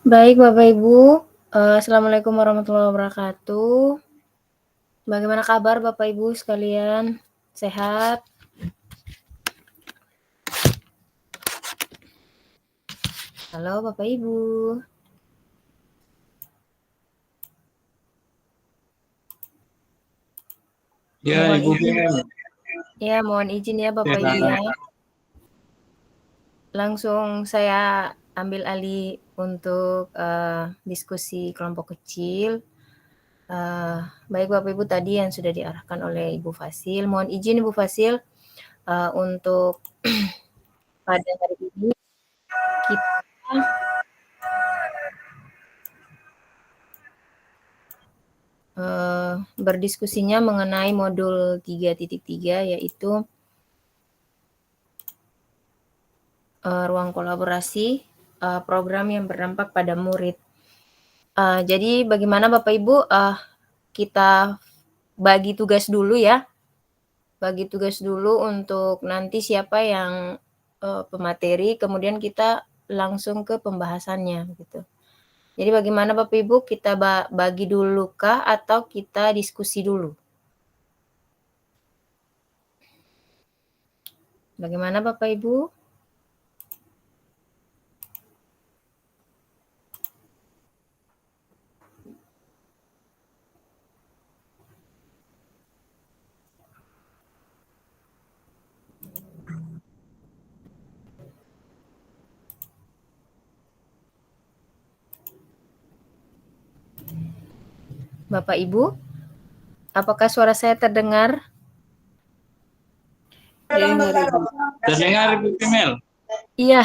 Baik Bapak Ibu, Assalamualaikum warahmatullahi wabarakatuh. Bagaimana kabar Bapak Ibu sekalian? Sehat? Halo Bapak Ibu. Ya, Mohon Ibu izin. Bel. Ya, mohon izin ya Bapak Ibu ya. Langsung saya ambil alih untuk diskusi kelompok kecil. Baik Bapak Ibu tadi yang sudah diarahkan oleh Ibu Fasil. Mohon izin Ibu Fasil untuk pada hari ini kita berdiskusinya mengenai modul 3.3 yaitu ruang kolaborasi, program yang berdampak pada murid. Jadi bagaimana Bapak Ibu, kita bagi tugas dulu ya. Bagi tugas dulu untuk nanti siapa yang pemateri, kemudian kita langsung ke pembahasannya gitu. Jadi bagaimana Bapak Ibu, kita bagi dulu kah atau kita diskusi dulu? Bagaimana Bapak Ibu? Bapak Ibu, apakah suara saya terdengar? Terdengar Ibu Femel? Iya.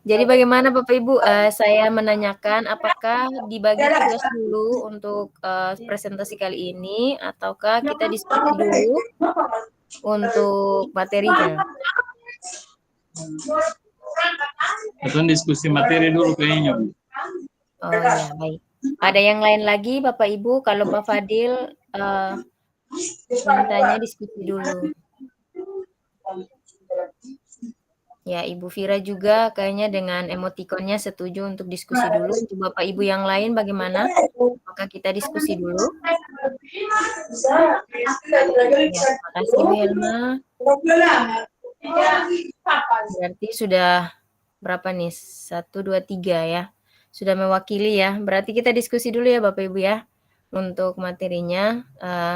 Jadi bagaimana Bapak Ibu, saya menanyakan apakah dibagi tugas dulu untuk presentasi kali ini ataukah kita diskusi dulu untuk materinya? Atau diskusi materi dulu kayaknya, Bu. Oh iya, baik. Ada yang lain lagi Bapak Ibu? Kalau Pak Fadil mintanya diskusi dulu. Ya, Ibu Vira juga kayaknya dengan emotikonnya setuju untuk diskusi dulu. Untuk Bapak Ibu yang lain bagaimana? Apakah kita diskusi dulu? Ya, terima kasih Bu Helma. Berarti sudah berapa nih? 1, 2, 3 ya. Sudah mewakili ya. Berarti kita diskusi dulu ya Bapak Ibu ya. Untuk materinya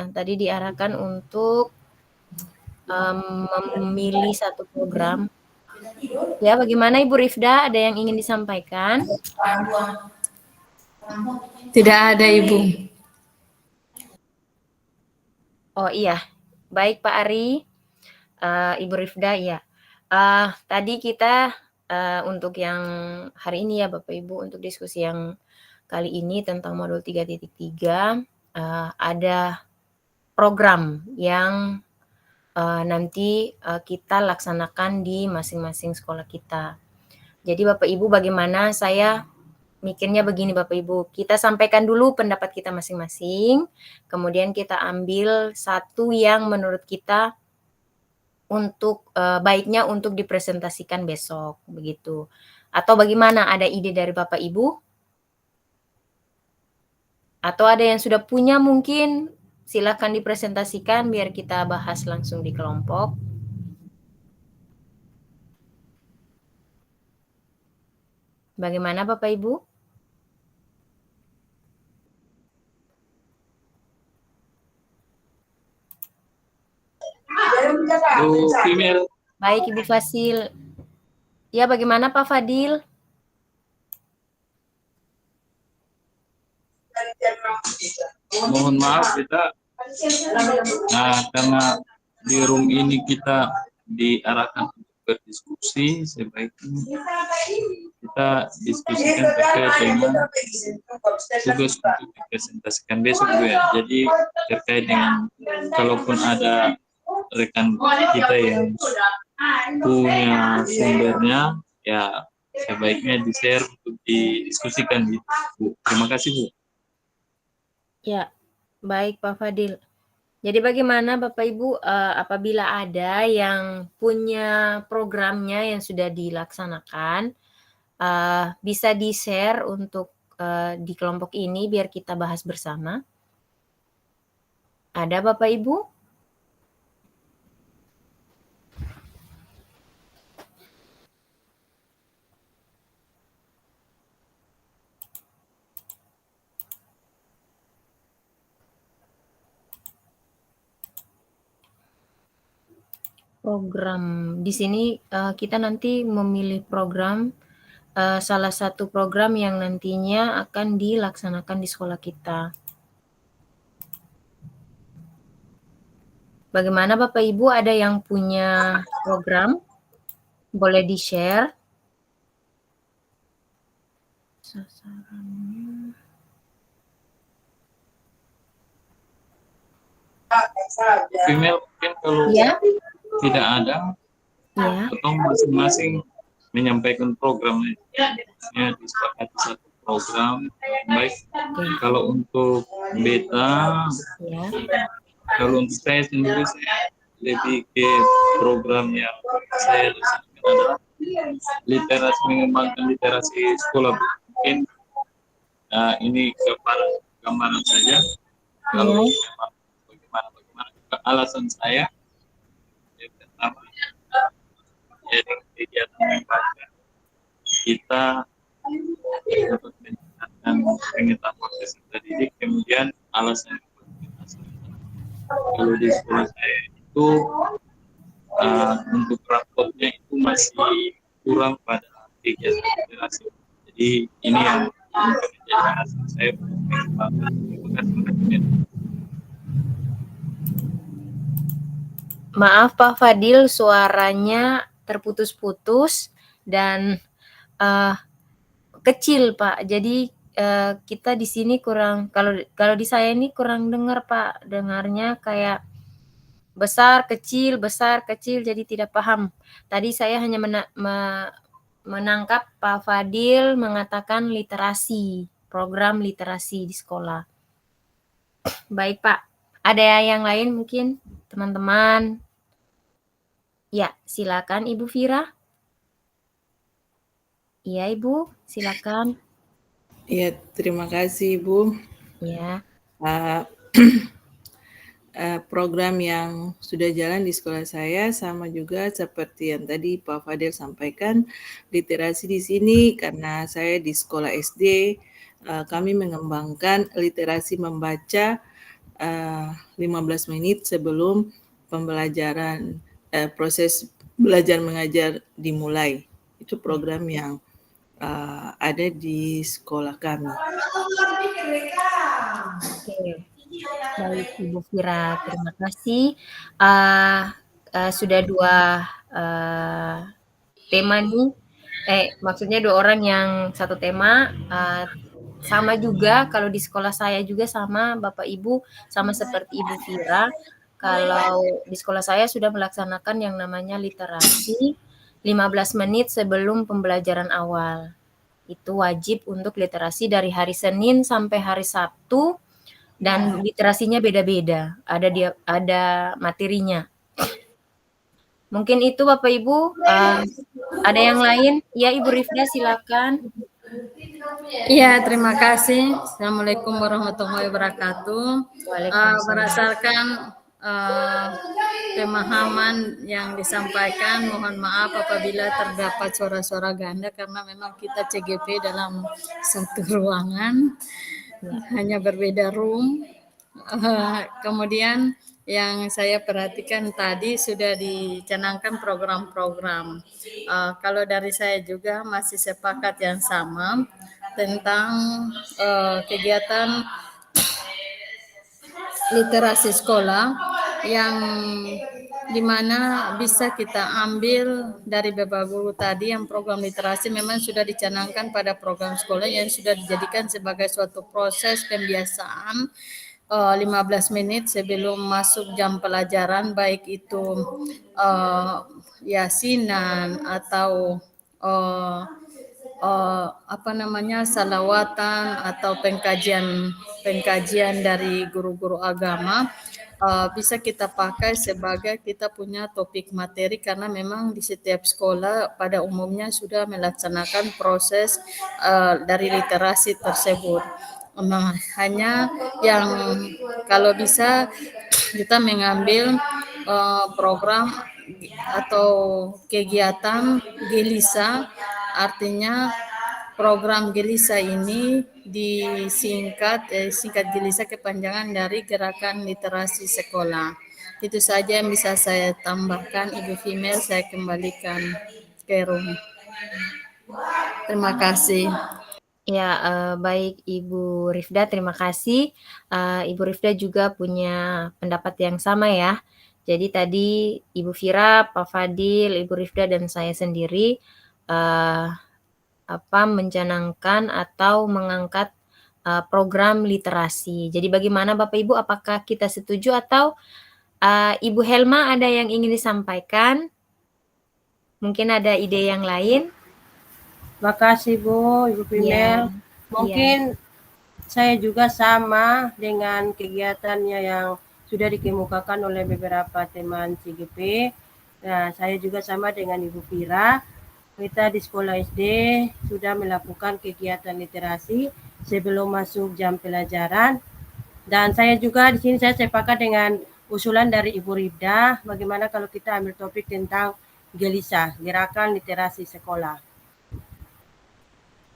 tadi diarahkan untuk memilih satu program. Ya, bagaimana Ibu Rifda? Ada yang ingin disampaikan? Tidak ada, Ibu. Oh iya, baik Pak Ari, Ibu Rifda ya. Tadi kita untuk yang hari ini ya Bapak Ibu, untuk diskusi yang kali ini tentang modul 3.3 ada program yang nanti kita laksanakan di masing-masing sekolah kita. Jadi Bapak Ibu bagaimana, saya mikirnya begini Bapak Ibu, kita sampaikan dulu pendapat kita masing-masing, kemudian kita ambil satu yang menurut kita untuk baiknya untuk dipresentasikan besok, begitu. Atau bagaimana, ada ide dari Bapak Ibu? Atau ada yang sudah punya mungkin, silakan dipresentasikan biar kita bahas langsung di kelompok. Bagaimana Bapak Ibu? Bu Femel. Baik Ibu Fasil. Ya, bagaimana Pak Fadil? Mohon maaf kita, karena di room ini kita diarahkan untuk berdiskusi, sebaiknya kita diskusikan terkait dengan tugas untuk dipresentasikan besok, Bu ya. Jadi terkait dengan kalaupun ada rekan kita yang punya sumbernya, ya sebaiknya di-share untuk didiskusikan gitu, Bu. Terima kasih, Bu. Ya, baik Pak Fadil. Jadi bagaimana Bapak Ibu apabila ada yang punya programnya yang sudah dilaksanakan, bisa di-share untuk di kelompok ini biar kita bahas bersama? Ada Bapak Ibu? Program. Di sini kita nanti memilih program, salah satu program yang nantinya akan dilaksanakan di sekolah kita. Bagaimana Bapak Ibu, ada yang punya program? Boleh di-share? Sasarannya. Female mungkin kalau Ya, tidak ada, ya. atau masing-masing menyampaikan programnya. Ya, disepakati satu program. Baik, Oke. kalau untuk beta, Ya. kalau untuk saya sendiri, saya lebih ke program yang saya laksanakan adalah literasi, mengembangkan literasi sekolah. Mungkin ini gambaran saja. Kalau bagaimana alasan saya, yang pertama, jadi kegiatan membaca kita untuk meningkatkan pengetahuan peserta didik. Kemudian alasan kalau di sekolah saya itu untuk rapotnya itu masih kurang pada kegiatan literasi. Jadi ini yang menjadi alasan saya untuk mengembangkan. Maaf Pak Fadil, suaranya terputus-putus dan kecil Pak. Jadi kita di sini kurang, kalau di saya ini kurang dengar Pak, dengarnya kayak besar kecil jadi tidak paham. Tadi saya hanya menangkap Pak Fadil mengatakan literasi, program literasi di sekolah. Baik Pak, ada yang lain mungkin teman-teman? Ya, silakan Ibu Fira. Iya Ibu, silakan. Ya, terima kasih Ibu. Ya. Program yang sudah jalan di sekolah saya sama juga seperti yang tadi Pak Fadil sampaikan, literasi di sini karena saya di sekolah SD, kami mengembangkan literasi membaca 15 menit sebelum pembelajaran, proses belajar mengajar dimulai. Itu program yang ada di sekolah kami. Oke. Baik Ibu Fira, terima kasih. Sudah 2 tema nih, maksudnya 2 orang yang satu tema, sama juga kalau di sekolah saya juga sama Bapak Ibu, sama seperti Ibu Fira. Kalau di sekolah saya sudah melaksanakan yang namanya literasi 15 menit sebelum pembelajaran awal. Itu wajib untuk literasi dari hari Senin sampai hari Sabtu. Dan literasinya beda-beda, ada materinya. Mungkin itu Bapak Ibu, ada yang lain? Ya Ibu Rifda silakan. Iya, terima kasih. Assalamualaikum warahmatullahi wabarakatuh. Waalaikumsalam. Berdasarkan pemahaman yang disampaikan, mohon maaf apabila terdapat suara-suara ganda karena memang kita CGP dalam satu ruangan, hanya berbeda room. Kemudian yang saya perhatikan tadi sudah dicanangkan program-program. Kalau dari saya juga masih sepakat yang sama tentang kegiatan literasi sekolah yang dimana bisa kita ambil dari Bapak Guru tadi yang program literasi memang sudah dicanangkan pada program sekolah yang sudah dijadikan sebagai suatu proses pembiasaan 15 menit sebelum masuk jam pelajaran, baik itu yasinan atau salawatan atau pengkajian dari guru-guru agama. bisa kita pakai sebagai kita punya topik materi karena memang di setiap sekolah pada umumnya sudah melaksanakan proses dari literasi tersebut. Hanya yang kalau bisa kita mengambil program atau kegiatan Gelisa, artinya program Gelisa ini singkat Gelisa kepanjangan dari Gerakan Literasi Sekolah. Itu saja yang bisa saya tambahkan, Ibu Female, saya kembalikan ke room. Terima kasih. Ya, baik Ibu Rifda, terima kasih. Ibu Rifda juga punya pendapat yang sama ya. Jadi tadi Ibu Fira, Pak Fadil, Ibu Rifda, dan saya sendiri mencanangkan atau mengangkat program literasi. Jadi bagaimana Bapak Ibu, apakah kita setuju atau Ibu Helma ada yang ingin disampaikan? Mungkin ada ide yang lain? Makasih Bu, Ibu Female. Mungkin saya juga sama dengan kegiatannya yang sudah dikemukakan oleh beberapa teman CGP. Nah, saya juga sama dengan Ibu Fira. Kita di sekolah SD sudah melakukan kegiatan literasi sebelum masuk jam pelajaran. Dan saya juga di sini saya sepakat dengan usulan dari Ibu Rifda, bagaimana kalau kita ambil topik tentang Gelisa, Gerakan Literasi Sekolah.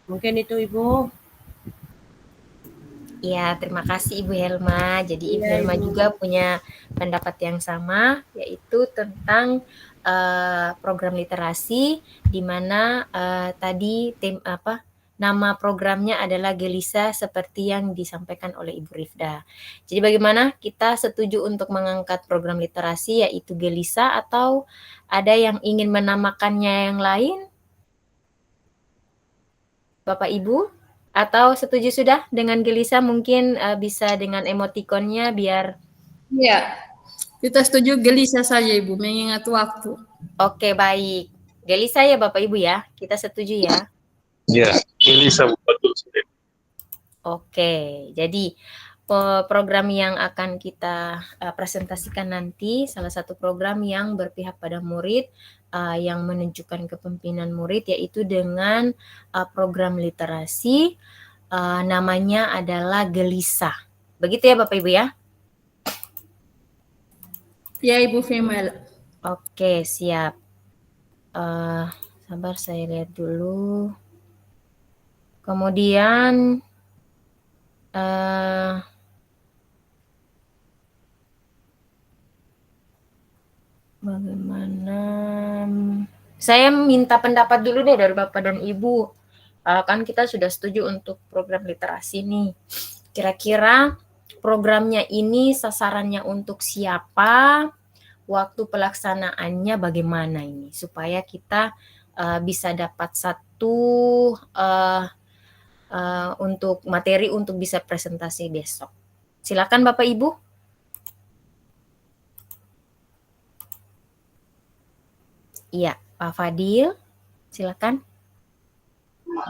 Mungkin itu Ibu. Ya, terima kasih Ibu Helma. Jadi Ibu Helma juga punya pendapat yang sama, yaitu tentang program literasi, di mana tadi nama programnya adalah Gelisa seperti yang disampaikan oleh Ibu Rifda. Jadi bagaimana kita setuju untuk mengangkat program literasi yaitu Gelisa atau ada yang ingin menamakannya yang lain? Bapak Ibu? Atau setuju sudah dengan Gelisa, mungkin bisa dengan emotikonnya biar... Ya, kita setuju Gelisa saja Ibu, mengingat waktu. Oke, baik. Gelisa ya Bapak Ibu ya, kita setuju ya. Ya, Gelisa betul. Oke, jadi program yang akan kita presentasikan nanti, salah satu program yang berpihak pada murid, yang menunjukkan kepemimpinan murid, yaitu dengan program literasi, namanya adalah Gelisa. Begitu ya Bapak Ibu ya? Ya Ibu Female. Oke, siap. Sabar saya lihat dulu. Kemudian bagaimana? Saya minta pendapat dulu deh dari Bapak dan Ibu. Kan kita sudah setuju untuk program literasi nih. Kira-kira programnya ini sasarannya untuk siapa? Waktu pelaksanaannya bagaimana ini? Supaya kita bisa dapat satu untuk materi untuk bisa presentasi besok. Silakan Bapak Ibu. Iya, Pak Fadil, silakan.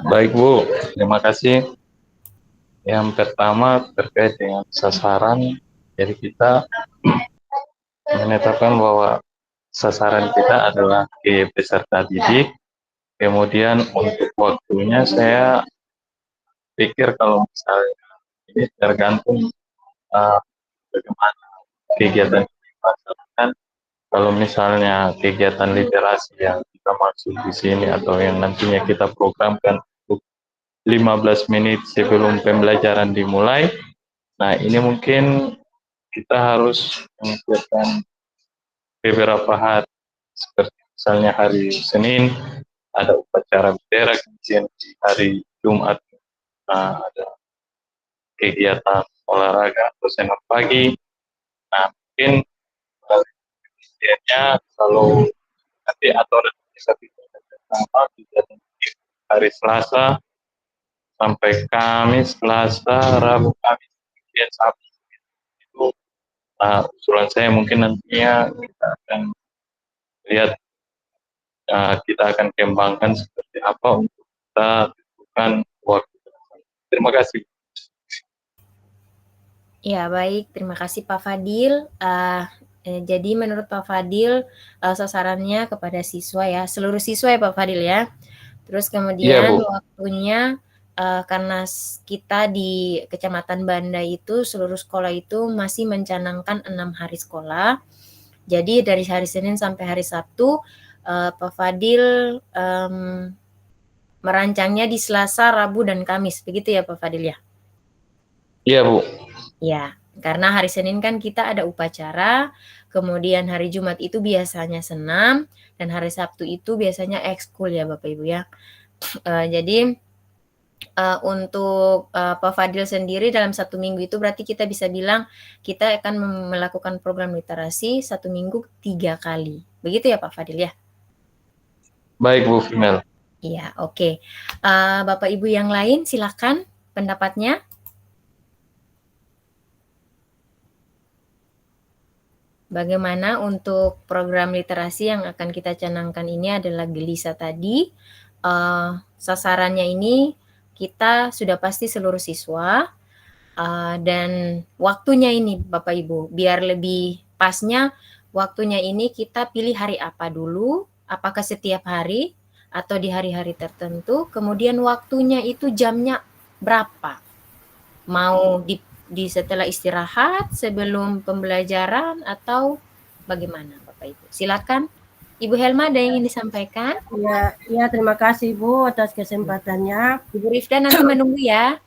Baik Bu, terima kasih. Yang pertama terkait dengan sasaran, jadi kita menetapkan bahwa sasaran kita adalah ke peserta didik. Kemudian untuk waktunya saya pikir kalau misalnya ini tergantung bagaimana kegiatan yang dilaksanakan. Kalau misalnya kegiatan literasi yang kita maksud di sini atau yang nantinya kita programkan untuk 15 menit sebelum pembelajaran dimulai, nah ini mungkin kita harus menyiapkan beberapa hari, seperti misalnya hari Senin ada upacara bendera, kemudian di hari Jumat ada kegiatan olahraga atau senam pagi. Nah mungkin kemudiannya kalau nanti aturan bisa sama kegiatan hari Selasa sampai Kamis, Selasa, Rabu, Kamis, kemudian Sabtu itu usulan saya mungkin nantinya kita akan lihat, kita akan kembangkan seperti apa untuk kita tentukan waktu. Terima kasih. Ya, baik. Terima kasih Pak Fadil. Jadi menurut Pak Fadil, sasarannya kepada siswa ya, seluruh siswa ya Pak Fadil ya. Terus Iya, kemudian Bu. waktunya, karena kita di Kecamatan Banda itu seluruh sekolah itu masih mencanangkan 6 hari sekolah. Jadi dari hari Senin sampai hari Sabtu, Pak Fadil, merancangnya di Selasa, Rabu, dan Kamis. Begitu ya Pak Fadil ya? Iya, Bu. Ya, karena hari Senin kan kita ada upacara, kemudian hari Jumat itu biasanya senam, dan hari Sabtu itu biasanya ekskul ya Bapak Ibu ya. Jadi untuk Pak Fadil sendiri dalam 1 minggu itu berarti kita bisa bilang kita akan melakukan program literasi 1 minggu 3 kali. Begitu ya Pak Fadil ya? Baik, Bu Female. Iya, oke. Bapak Ibu yang lain silakan pendapatnya. Bagaimana untuk program literasi yang akan kita canangkan ini adalah Gelisa tadi. Sasarannya ini kita sudah pasti seluruh siswa, dan waktunya ini Bapak Ibu, biar lebih pasnya waktunya ini kita pilih hari apa dulu, apakah setiap hari atau di hari-hari tertentu, kemudian waktunya itu jamnya berapa, mau di setelah istirahat, sebelum pembelajaran, atau bagaimana Bapak Ibu? Silakan Ibu Helma, ada yang ingin disampaikan? Ya, terima kasih Bu atas kesempatannya. Ibu Rifda nanti menunggu ya.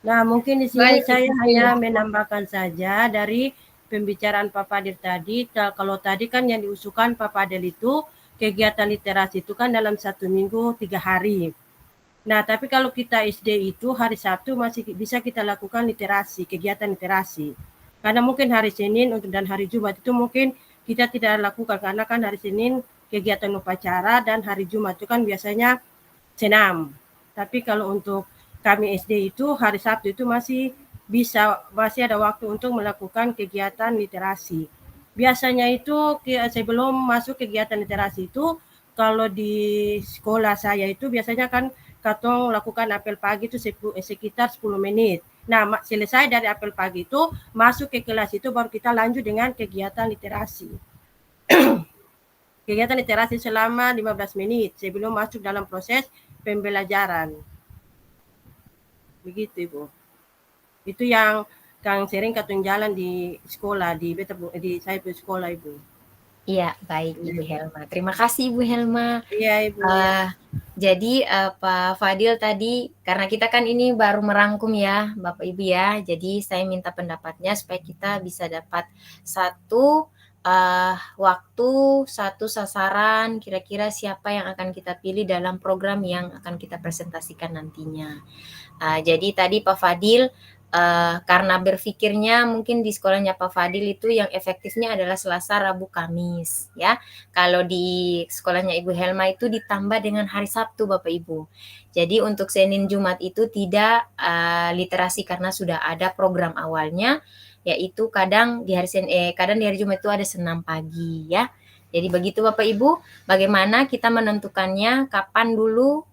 Nah, mungkin di sini Baik, saya Ibu. hanya menambahkan saja dari pembicaraan Pak Fadil tadi. Kalau tadi kan yang diusulkan Pak Fadil itu kegiatan literasi itu kan dalam 1 minggu 3 hari. Nah, tapi kalau kita SD itu hari Sabtu masih bisa kita lakukan literasi, kegiatan literasi. Karena mungkin hari Senin dan hari Jumat itu mungkin kita tidak lakukan karena kan hari Senin kegiatan upacara dan hari Jumat itu kan biasanya senam. Tapi kalau untuk kami SD itu hari Sabtu itu masih ada waktu untuk melakukan kegiatan literasi. Biasanya itu sebelum masuk kegiatan literasi itu kalau di sekolah saya itu biasanya kan katong lakukan apel pagi itu sekitar 10 menit. Nah, selesai dari apel pagi itu masuk ke kelas itu baru kita lanjut dengan kegiatan literasi. Kegiatan literasi selama 15 menit sebelum masuk dalam proses pembelajaran. Begitu Ibu. Itu yang sering katong jalan di sekolah, di saya punya sekolah Ibu. Iya, baik Ibu Helma. Terima kasih Ibu Helma. Iya Ibu. Jadi Pak Fadil tadi, karena kita kan ini baru merangkum ya Bapak Ibu ya, jadi saya minta pendapatnya supaya kita bisa dapat satu waktu, satu sasaran, kira-kira siapa yang akan kita pilih dalam program yang akan kita presentasikan nantinya. Jadi tadi Pak Fadil, karena berpikirnya mungkin di sekolahnya Pak Fadil itu yang efektifnya adalah Selasa, Rabu, Kamis ya. Kalau di sekolahnya Ibu Helma itu ditambah dengan hari Sabtu Bapak Ibu. Jadi untuk Senin, Jumat itu tidak literasi karena sudah ada program awalnya, yaitu kadang di hari Jumat itu ada senam pagi ya. Jadi begitu Bapak Ibu, bagaimana kita menentukannya, kapan dulu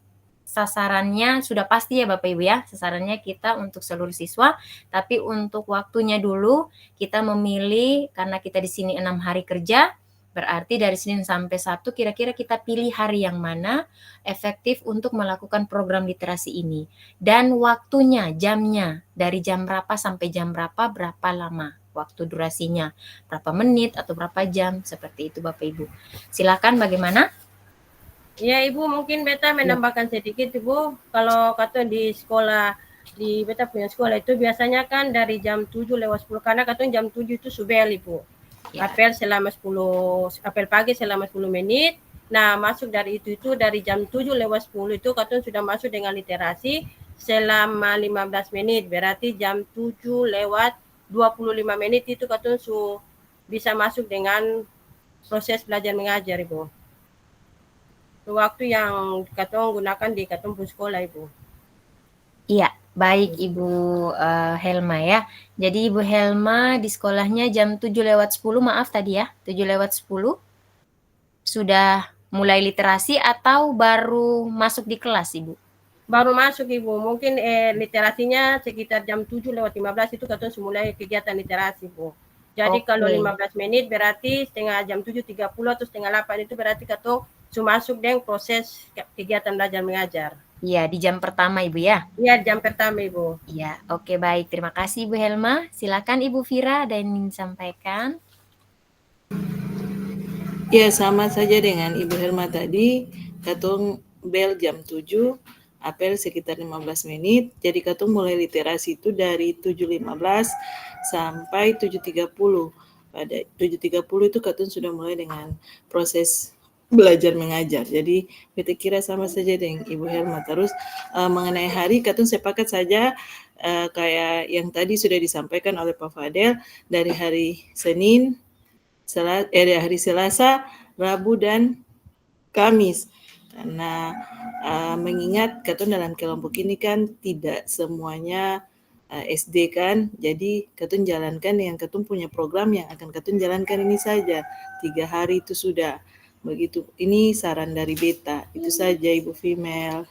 sasarannya sudah pasti ya Bapak Ibu ya, sasarannya kita untuk seluruh siswa, tapi untuk waktunya dulu kita memilih karena kita di sini 6 hari kerja, berarti dari Senin sampai Sabtu kira-kira kita pilih hari yang mana efektif untuk melakukan program literasi ini. Dan waktunya, jamnya, dari jam berapa sampai jam berapa lama waktu durasinya, berapa menit atau berapa jam, seperti itu Bapak Ibu. Silakan bagaimana? Ya Ibu, mungkin beta menambahkan sedikit Ibu. Kalau kata di sekolah, di beta punya sekolah itu biasanya kan dari jam 7 lewat 10, karena kata jam 7 itu subel Ibu. Ya. Apel pagi selama 10 menit. Nah, masuk dari itu dari jam 7 lewat 10 itu kata sudah masuk dengan literasi selama 15 menit. Berarti jam 7 lewat 25 menit itu kata bisa masuk dengan proses belajar mengajar Ibu. Waktu yang katong gunakan di katong sekolah Ibu. Iya, baik Ibu Helma ya. Jadi Ibu Helma di sekolahnya jam 7 lewat 10, maaf tadi ya, 7 lewat 10 sudah mulai literasi atau baru masuk di kelas Ibu? baru masuk Ibu. Mungkin literasinya sekitar jam 7:15 itu katong mulai kegiatan literasi Bu. Jadi kalau Oke. 15 menit berarti setengah jam 7:30 atau setengah 8 itu berarti katong masuk dengan proses kegiatan belajar mengajar. Iya, di jam pertama Ibu ya? Iya, jam pertama Ibu. Iya, oke baik. Terima kasih Ibu Helma. Silakan Ibu Vira ada yang ingin disampaikan. Ya, sama saja dengan Ibu Helma tadi, katong bel jam 7, apel sekitar 15 menit, jadi katong mulai literasi itu dari 7:15 sampai 7:30. Pada 7:30 itu katong sudah mulai dengan proses belajar mengajar. Jadi kita kira sama saja dengan Ibu Helma. Terus mengenai hari, katong sepakat saja kayak yang tadi sudah disampaikan oleh Pak Fadel, dari hari Senin, hari Selasa, Rabu, dan Kamis. Karena mengingat katong dalam kelompok ini kan tidak semuanya SD kan, jadi katong jalankan yang katong punya program yang akan katong jalankan ini saja. 3 hari itu sudah. Begitu. Ini saran dari Beta. Itu saja Ibu Female.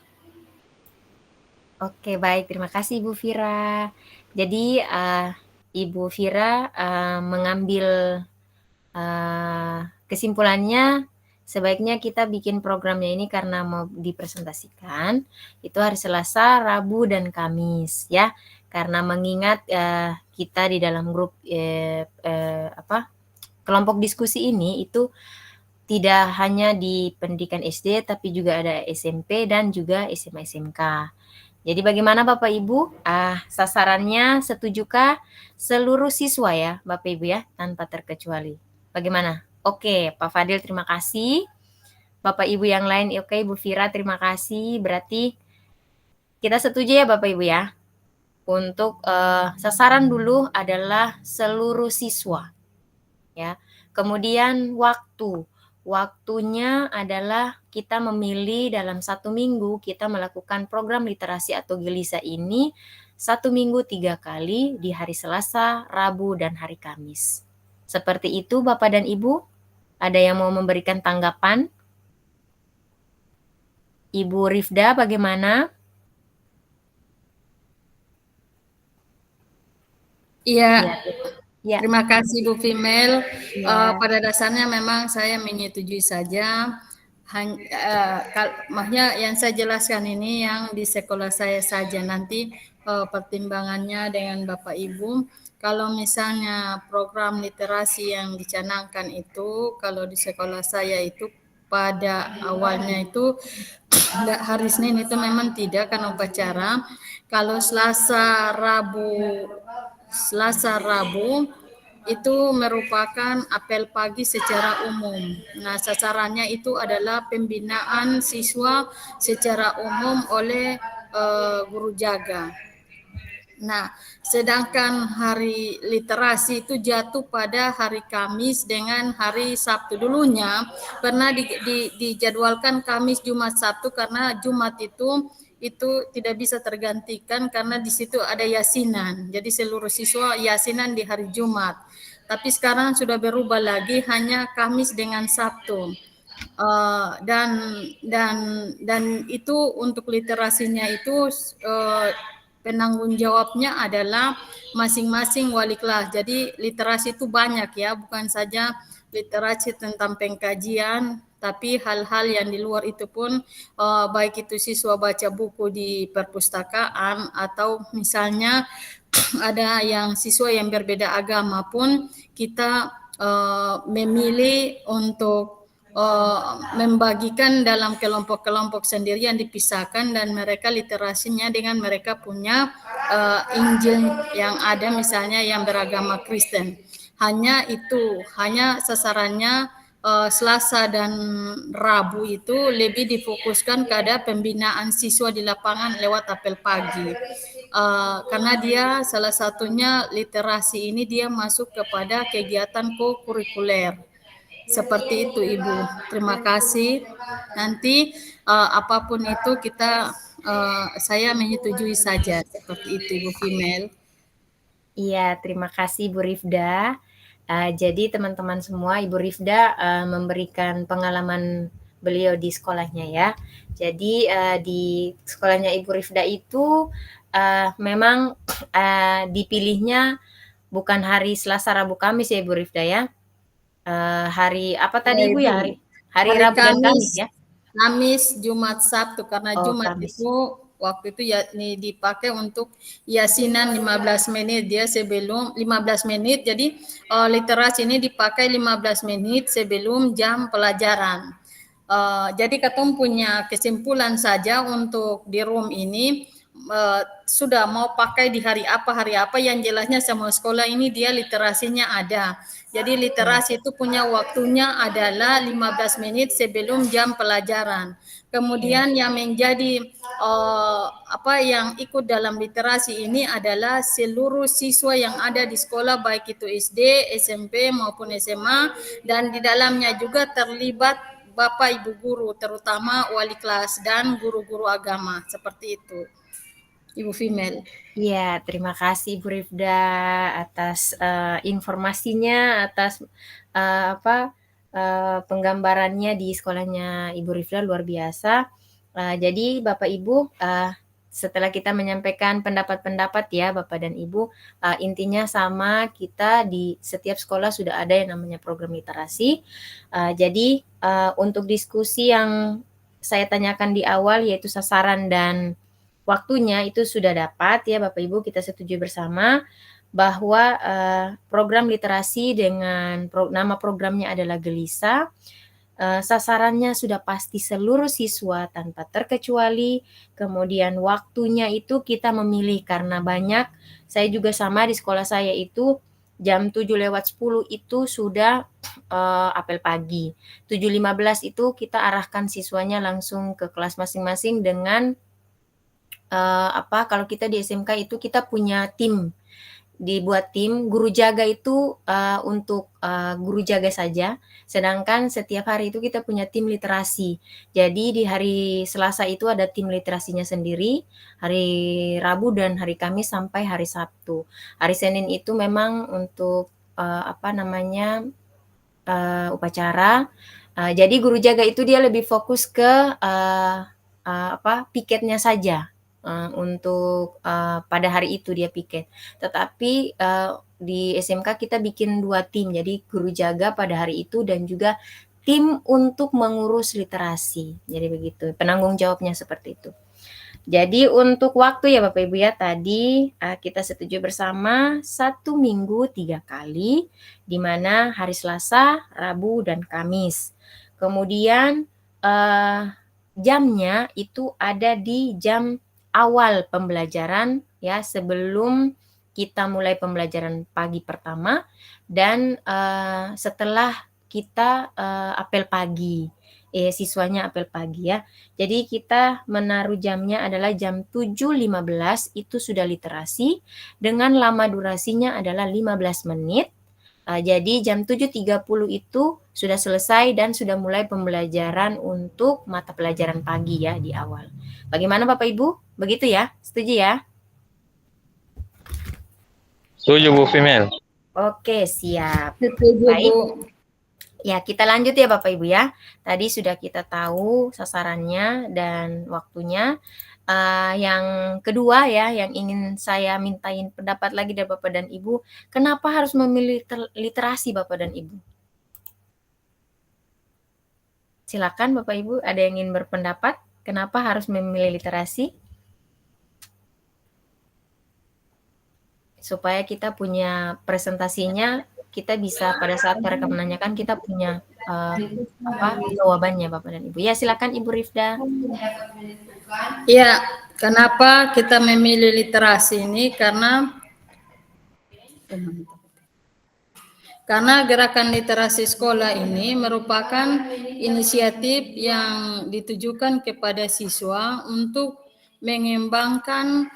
Oke, baik. Terima kasih Ibu Vira. Jadi Ibu Vira mengambil kesimpulannya sebaiknya kita bikin programnya ini karena mau dipresentasikan itu hari Selasa, Rabu, dan Kamis ya. Karena mengingat kita di dalam grup kelompok diskusi ini itu tidak hanya di pendidikan SD tapi juga ada SMP dan juga SMA SMK. Jadi bagaimana Bapak Ibu? Sasarannya setujukah seluruh siswa ya Bapak Ibu ya tanpa terkecuali? Bagaimana? Oke, Pak Fadil terima kasih. Bapak Ibu yang lain oke, Ibu Vira terima kasih. Berarti kita setuju ya Bapak Ibu ya. Untuk sasaran dulu adalah seluruh siswa. Ya. Kemudian waktunya adalah kita memilih dalam 1 minggu kita melakukan program literasi atau Gelisa ini 1 minggu 3 kali di hari Selasa, Rabu, dan hari Kamis. Seperti itu Bapak dan Ibu. Ada yang mau memberikan tanggapan? Ibu Rifda bagaimana? Iya, Ya. terima kasih Bu Female. Ya. Pada dasarnya memang saya menyetujui saja. Maksudnya yang saya jelaskan ini yang di sekolah saya saja, nanti pertimbangannya dengan Bapak Ibu. Kalau misalnya program literasi yang dicanangkan itu, kalau di sekolah saya itu pada awalnya itu hari Senin itu memang tidak kan upacara. Kalau Selasa, Rabu itu merupakan apel pagi secara umum. Nah, sasarannya itu adalah pembinaan siswa secara umum oleh guru jaga. Nah, sedangkan hari literasi itu jatuh pada hari Kamis dengan hari Sabtu. Dulunya pernah dijadwalkan Kamis, Jumat, Sabtu karena Jumat itu tidak bisa tergantikan karena di situ ada yasinan. Jadi seluruh siswa yasinan di hari Jumat. Tapi sekarang sudah berubah lagi hanya Kamis dengan Sabtu. Dan itu untuk literasinya itu penanggung jawabnya adalah masing-masing wali kelas. Jadi literasi itu banyak ya, bukan saja literasi tentang pengkajian, tapi hal-hal yang di luar itu pun baik itu siswa baca buku di perpustakaan atau misalnya ada yang siswa yang berbeda agama pun kita memilih untuk membagikan dalam kelompok-kelompok sendiri yang dipisahkan dan mereka literasinya dengan mereka punya Injil yang ada misalnya yang beragama Kristen. Hanya sasarannya Selasa dan Rabu itu lebih difokuskan pada pembinaan siswa di lapangan lewat apel pagi. Karena dia salah satunya literasi ini dia masuk kepada kegiatan co-kurikuler. Seperti itu Ibu. Terima kasih. Nanti apapun itu saya menyetujui saja seperti itu Ibu Female. Iya, terima kasih Bu Rifda. Jadi teman-teman semua, Ibu Rifda memberikan pengalaman beliau di sekolahnya ya. Jadi di sekolahnya Ibu Rifda itu memang dipilihnya bukan hari Selasa, Rabu, Kamis ya Ibu Rifda ya. Hari apa Ya, tadi Ibu ya? Ibu. Hari Hari Rabu dan Kamis ya? Kamis, Jumat, Sabtu, karena Oh, Jumat Kamis. itu waktu itu ya ini dipakai untuk yasinan 15 menit dia sebelum 15 menit. Jadi literasi ini dipakai 15 menit sebelum jam pelajaran. Jadi Ketum punya kesimpulan saja untuk di room ini sudah mau pakai di hari apa yang jelasnya semua sekolah ini dia literasinya ada. Jadi literasi itu punya waktunya adalah 15 menit sebelum jam pelajaran. Kemudian yang menjadi apa yang ikut dalam literasi ini adalah seluruh siswa yang ada di sekolah baik itu SD, SMP maupun SMA dan di dalamnya juga terlibat Bapak Ibu guru terutama wali kelas dan guru-guru agama seperti itu. Ibu Female. Iya, terima kasih Bu Rifda atas informasinya, atas penggambarannya di sekolahnya Ibu Rifda luar biasa. Jadi Bapak Ibu, setelah kita menyampaikan pendapat-pendapat ya Bapak dan Ibu, intinya sama, kita di setiap sekolah sudah ada yang namanya program literasi. Jadi untuk diskusi yang saya tanyakan di awal yaitu sasaran dan waktunya itu sudah dapat ya Bapak Ibu, kita setuju bersama bahwa program literasi dengan nama programnya adalah Gelisah. Sasarannya sudah pasti seluruh siswa tanpa terkecuali, kemudian waktunya itu kita memilih karena banyak, saya juga sama di sekolah saya itu jam 7:10 itu sudah apel pagi, 7:15 itu kita arahkan siswanya langsung ke kelas masing-masing dengan kalau kita di SMK itu kita punya tim, dibuat tim, guru jaga itu untuk guru jaga saja, sedangkan setiap hari itu kita punya tim literasi. Jadi di hari Selasa itu ada tim literasinya sendiri, hari Rabu dan hari Kamis sampai hari Sabtu. Hari Senin itu memang untuk upacara. Jadi guru jaga itu dia lebih fokus ke piketnya saja. Untuk pada hari itu dia piket. Tetapi di SMK kita bikin 2 tim, jadi guru jaga pada hari itu dan juga tim untuk mengurus literasi. Jadi begitu, penanggung jawabnya seperti itu. Jadi untuk waktu ya Bapak Ibu ya, tadi kita setuju bersama 1 minggu 3 kali, di mana hari Selasa, Rabu, dan Kamis. Kemudian jamnya itu ada di jam awal pembelajaran ya, sebelum kita mulai pembelajaran pagi pertama dan setelah kita apel pagi, siswanya apel pagi ya. Jadi kita menaruh jamnya adalah jam 7:15 itu sudah literasi dengan lama durasinya adalah 15 menit. Jadi jam 7:30 itu sudah selesai dan sudah mulai pembelajaran untuk mata pelajaran pagi ya di awal. Bagaimana Bapak Ibu? Begitu ya? Setuju ya? Setuju Bu Female. Oke, siap. Setuju, Baik. Bu. Ya, kita lanjut ya Bapak Ibu ya. Tadi sudah kita tahu sasarannya dan waktunya. Yang kedua ya, yang ingin saya mintain pendapat lagi dari Bapak dan Ibu, kenapa harus memilih literasi Bapak dan Ibu? Silakan Bapak Ibu, ada yang ingin berpendapat? Kenapa harus memilih literasi? Supaya kita punya presentasinya, kita bisa pada saat mereka menanyakan kita punya jawabannya Bapak dan Ibu. Ya, silakan Ibu Rifda. Ya, kenapa kita memilih literasi ini? Karena gerakan literasi sekolah ini merupakan inisiatif yang ditujukan kepada siswa untuk mengembangkan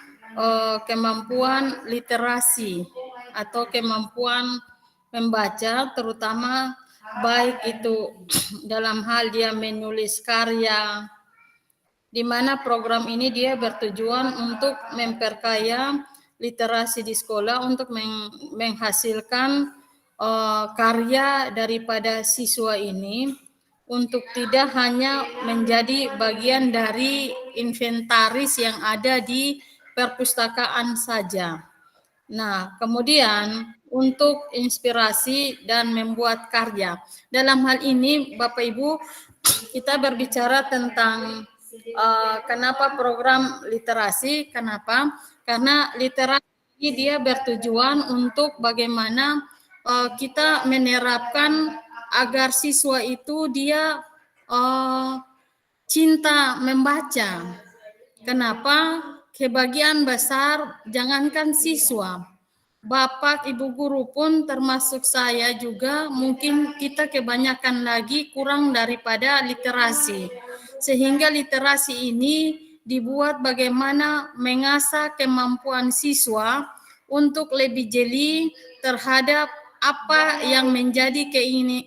kemampuan literasi atau kemampuan membaca, terutama baik itu dalam hal dia menulis karya, di mana program ini dia bertujuan untuk memperkaya literasi di sekolah untuk menghasilkan karya daripada siswa ini untuk tidak hanya menjadi bagian dari inventaris yang ada di perpustakaan saja. Nah, kemudian untuk inspirasi dan membuat karya. Dalam hal ini, Bapak Ibu, kita berbicara tentang kenapa program literasi. Kenapa? Karena literasi dia bertujuan untuk bagaimana kita menerapkan agar siswa itu dia cinta membaca. Kenapa? Kebagian besar jangankan siswa, Bapak, Ibu guru pun termasuk saya juga mungkin kita kebanyakan lagi kurang daripada literasi. Sehingga literasi ini dibuat bagaimana mengasah kemampuan siswa untuk lebih jeli terhadap apa yang menjadi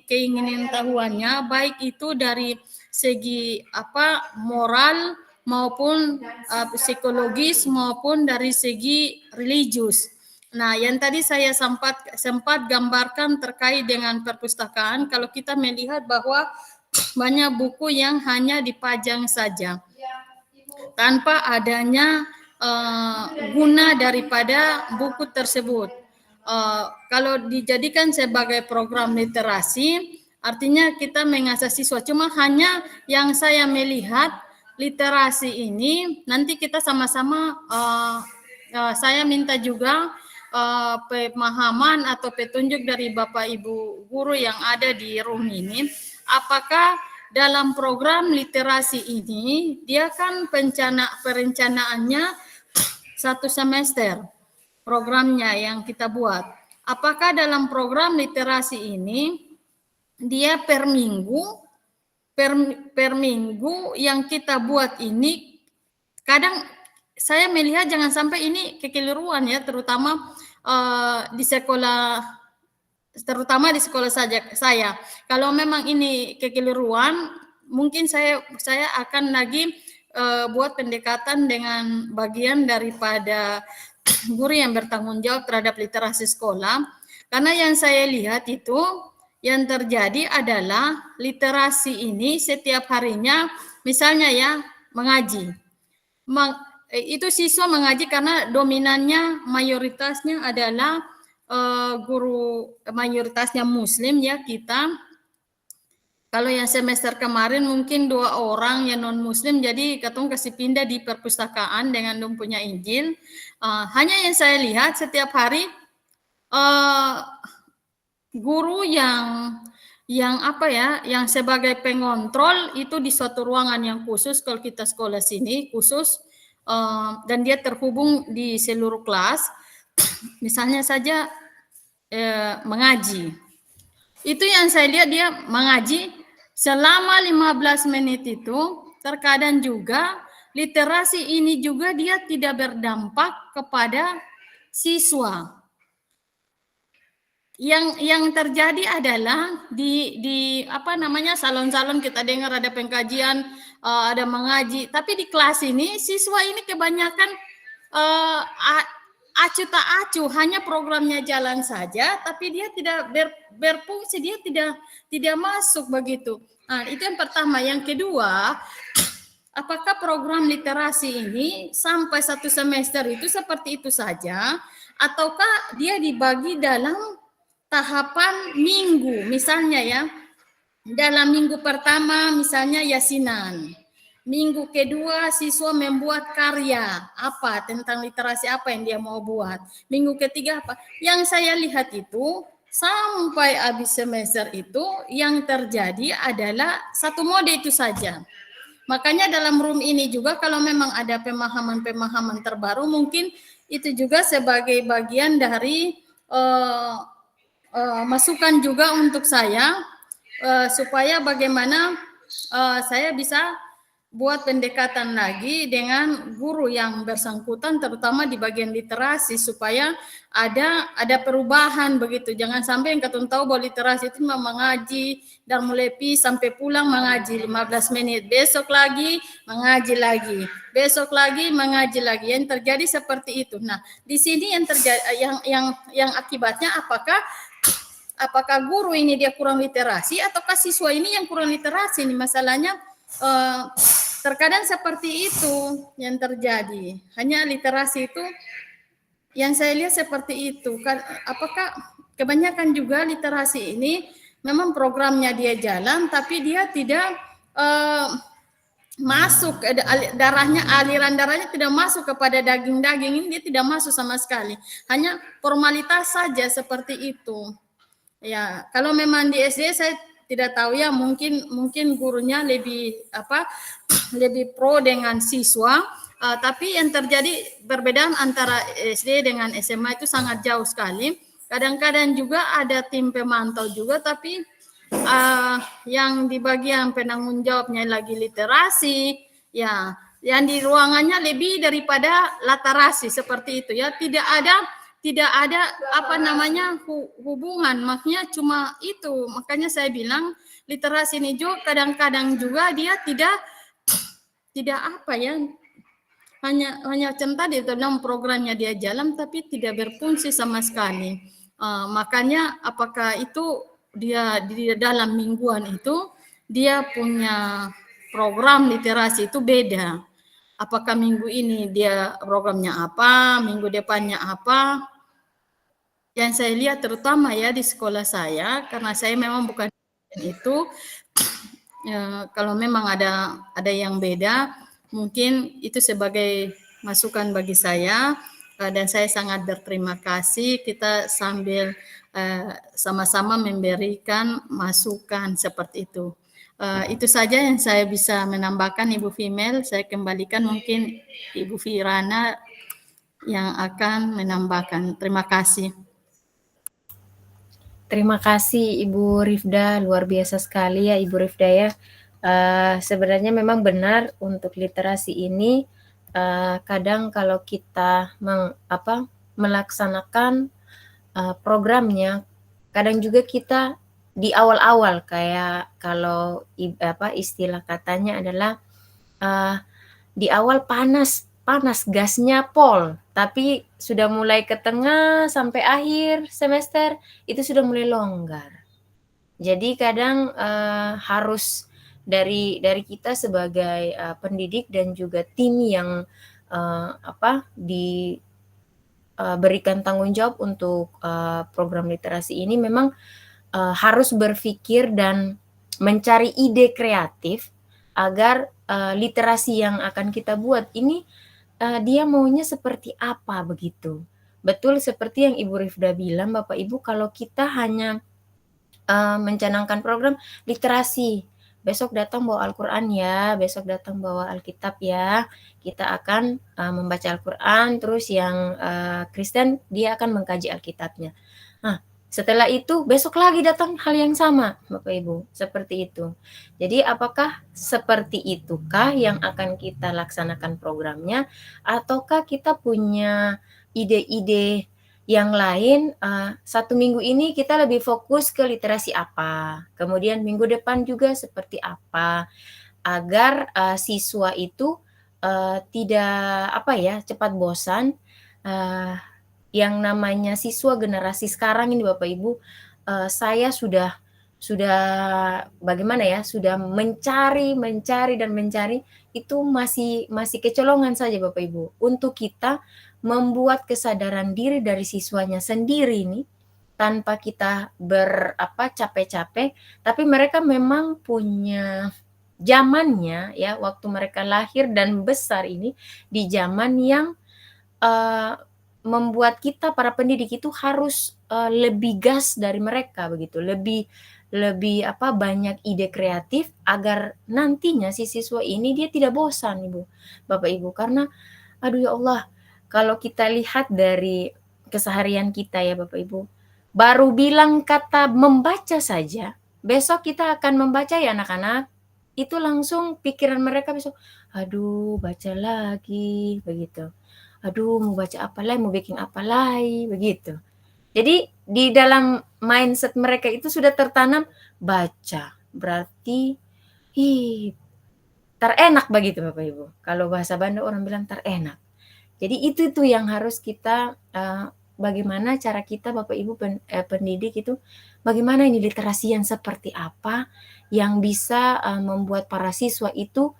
keinginan tahuannya, baik itu dari segi moral maupun psikologis maupun dari segi religius. Nah, yang tadi saya sempat gambarkan terkait dengan perpustakaan, kalau kita melihat bahwa banyak buku yang hanya dipajang saja tanpa adanya guna daripada buku tersebut. Kalau dijadikan sebagai program literasi, artinya kita mengasah siswa. Cuma hanya yang saya melihat literasi ini nanti kita sama-sama saya minta juga pemahaman atau petunjuk dari Bapak Ibu guru yang ada di room ini. Apakah dalam program literasi ini dia kan perencanaannya 1 semester programnya yang kita buat. Apakah dalam program literasi ini dia per minggu yang kita buat ini, kadang saya melihat jangan sampai ini kekeliruan ya, terutama di sekolah, terutama di sekolah saya. Kalau memang ini kekeliruan, mungkin saya akan lagi buat pendekatan dengan bagian daripada guru yang bertanggung jawab terhadap literasi sekolah. Karena yang saya lihat itu yang terjadi adalah literasi ini setiap harinya, misalnya ya mengaji. Itu siswa mengaji karena dominannya mayoritasnya adalah guru mayoritasnya Muslim ya kita. Kalau yang semester kemarin mungkin 2 orang yang non Muslim, jadi ketong kasih pindah di perpustakaan dengan punya Injil. Hanya yang saya lihat setiap hari guru yang yang sebagai pengontrol itu di suatu ruangan yang khusus, kalau kita sekolah sini khusus, dan dia terhubung di seluruh kelas. Misalnya saja mengaji, itu yang saya lihat dia mengaji selama 15 menit itu. Terkadang juga literasi ini juga dia tidak berdampak kepada siswa. Yang terjadi adalah di salon-salon kita dengar ada pengkajian, ada mengaji, tapi di kelas ini siswa ini kebanyakan acuh tak acuh, hanya programnya jalan saja, tapi dia tidak berfungsi, dia tidak masuk begitu. Nah, itu yang pertama. Yang kedua, apakah program literasi ini sampai 1 semester itu seperti itu saja, ataukah dia dibagi dalam tahapan minggu? Misalnya ya, dalam minggu pertama misalnya yasinan, minggu kedua siswa membuat karya apa tentang literasi apa yang dia mau buat, minggu ketiga apa. Yang saya lihat itu sampai habis semester itu yang terjadi adalah satu mode itu saja. Makanya dalam room ini juga kalau memang ada pemahaman-pemahaman terbaru, mungkin itu juga sebagai bagian dari masukan juga untuk saya, supaya bagaimana saya bisa buat pendekatan lagi dengan guru yang bersangkutan, terutama di bagian literasi, supaya ada perubahan begitu. Jangan sampai yang ketun tahu bahwa literasi itu mengaji dan mulai sampai pulang mengaji 15 menit, besok lagi mengaji lagi, besok lagi mengaji lagi. Yang terjadi seperti itu. Nah, di sini yang terjadi yang akibatnya apakah apakah guru ini dia kurang literasi ataukah siswa ini yang kurang literasi? Ini masalahnya terkadang seperti itu yang terjadi. Hanya literasi itu yang saya lihat seperti itu. Apakah kebanyakan juga literasi ini memang programnya dia jalan, tapi dia tidak masuk aliran darahnya tidak masuk kepada daging-daging ini, dia tidak masuk sama sekali. Hanya formalitas saja seperti itu. Ya, kalau memang di SD saya tidak tahu ya, mungkin gurunya lebih lebih pro dengan siswa, tapi yang terjadi perbedaan antara SD dengan SMA itu sangat jauh sekali. Kadang-kadang juga ada tim pemantau juga, tapi yang di bagian penanggung jawabnya lagi literasi, ya, yang di ruangannya lebih daripada literasi seperti itu ya. Tidak ada hubungan, makanya cuma itu. Makanya saya bilang literasi ini juga kadang-kadang juga dia tidak hanya centang di dalam programnya dia jalan tapi tidak berfungsi sama sekali. Makanya apakah itu dia di dalam mingguan itu dia punya program literasi itu beda. Apakah minggu ini dia programnya apa, minggu depannya apa? Yang saya lihat terutama ya di sekolah saya, karena saya memang bukan itu, ya, kalau memang ada yang beda, mungkin itu sebagai masukan bagi saya, dan saya sangat berterima kasih kita sambil sama-sama memberikan masukan seperti itu. Itu saja yang saya bisa menambahkan, Ibu Female. Saya kembalikan mungkin Ibu Firana yang akan menambahkan. Terima kasih. Terima kasih Ibu Rifda, luar biasa sekali ya Ibu Rifda ya. Sebenarnya memang benar untuk literasi ini kadang kalau kita melaksanakan programnya, kadang juga kita di awal-awal kayak kalau istilah katanya adalah di awal panas gasnya pol, tapi sudah mulai ke tengah sampai akhir semester itu sudah mulai longgar. Jadi kadang harus dari kita sebagai pendidik dan juga tim yang berikan tanggung jawab untuk program literasi ini memang harus berpikir dan mencari ide kreatif agar literasi yang akan kita buat ini dia maunya seperti apa begitu. Betul seperti yang Ibu Rifda bilang, Bapak Ibu, kalau kita hanya mencanangkan program literasi, besok datang bawa Al-Quran ya, besok datang bawa Alkitab ya, kita akan membaca Al-Quran, terus yang Kristen dia akan mengkaji Alkitabnya. Nah, setelah itu besok lagi datang hal yang sama, Bapak Ibu, seperti itu. Jadi apakah seperti itukah yang akan kita laksanakan programnya, ataukah kita punya ide-ide yang lain, satu minggu ini kita lebih fokus ke literasi apa, kemudian minggu depan juga seperti apa, agar siswa itu tidak cepat bosan. Yang namanya siswa generasi sekarang ini Bapak Ibu, saya sudah bagaimana ya, sudah mencari itu masih kecolongan saja Bapak Ibu. Untuk kita membuat kesadaran diri dari siswanya sendiri ini tanpa kita capek-capek, tapi mereka memang punya zamannya ya, waktu mereka lahir dan besar ini di zaman yang membuat kita para pendidik itu harus lebih gas dari mereka begitu, lebih banyak ide kreatif agar nantinya si siswa ini dia tidak bosan Ibu, Bapak Ibu, karena aduh ya Allah, kalau kita lihat dari keseharian kita ya Bapak Ibu, baru bilang kata membaca saja, besok kita akan membaca ya anak-anak, itu langsung pikiran mereka besok, aduh baca lagi begitu. Aduh mau baca apa lagi, mau bikin apa lagi, begitu. Jadi di dalam mindset mereka itu sudah tertanam baca, berarti terenak begitu Bapak Ibu. Kalau bahasa Banda orang bilang terenak. Jadi itu yang harus kita bagaimana cara kita Bapak Ibu pendidik itu, bagaimana ini literasi yang seperti apa yang bisa membuat para siswa itu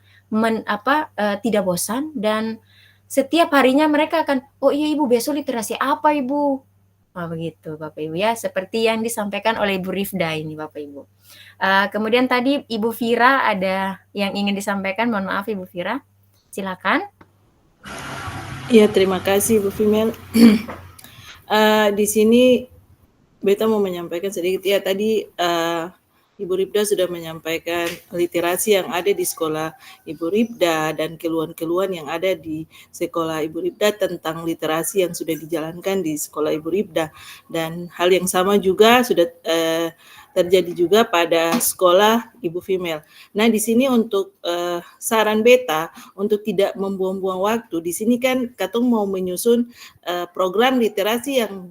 tidak bosan dan setiap harinya mereka akan, oh iya Ibu besok literasi apa Ibu? Oh begitu Bapak Ibu ya, seperti yang disampaikan oleh Ibu Rifda ini Bapak Ibu. Kemudian tadi Ibu Vira ada yang ingin disampaikan, mohon maaf Ibu Vira, silakan. Ya, terima kasih Bu Female. Di sini Beta mau menyampaikan sedikit ya, tadi Ibu Rifda sudah menyampaikan literasi yang ada di sekolah Ibu Rifda dan keluhan-keluhan yang ada di sekolah Ibu Rifda tentang literasi yang sudah dijalankan di sekolah Ibu Rifda, dan hal yang sama juga sudah terjadi juga pada sekolah Ibu Female. Nah, di sini untuk saran Beta untuk tidak membuang-buang waktu, di sini kan Katong mau menyusun program literasi yang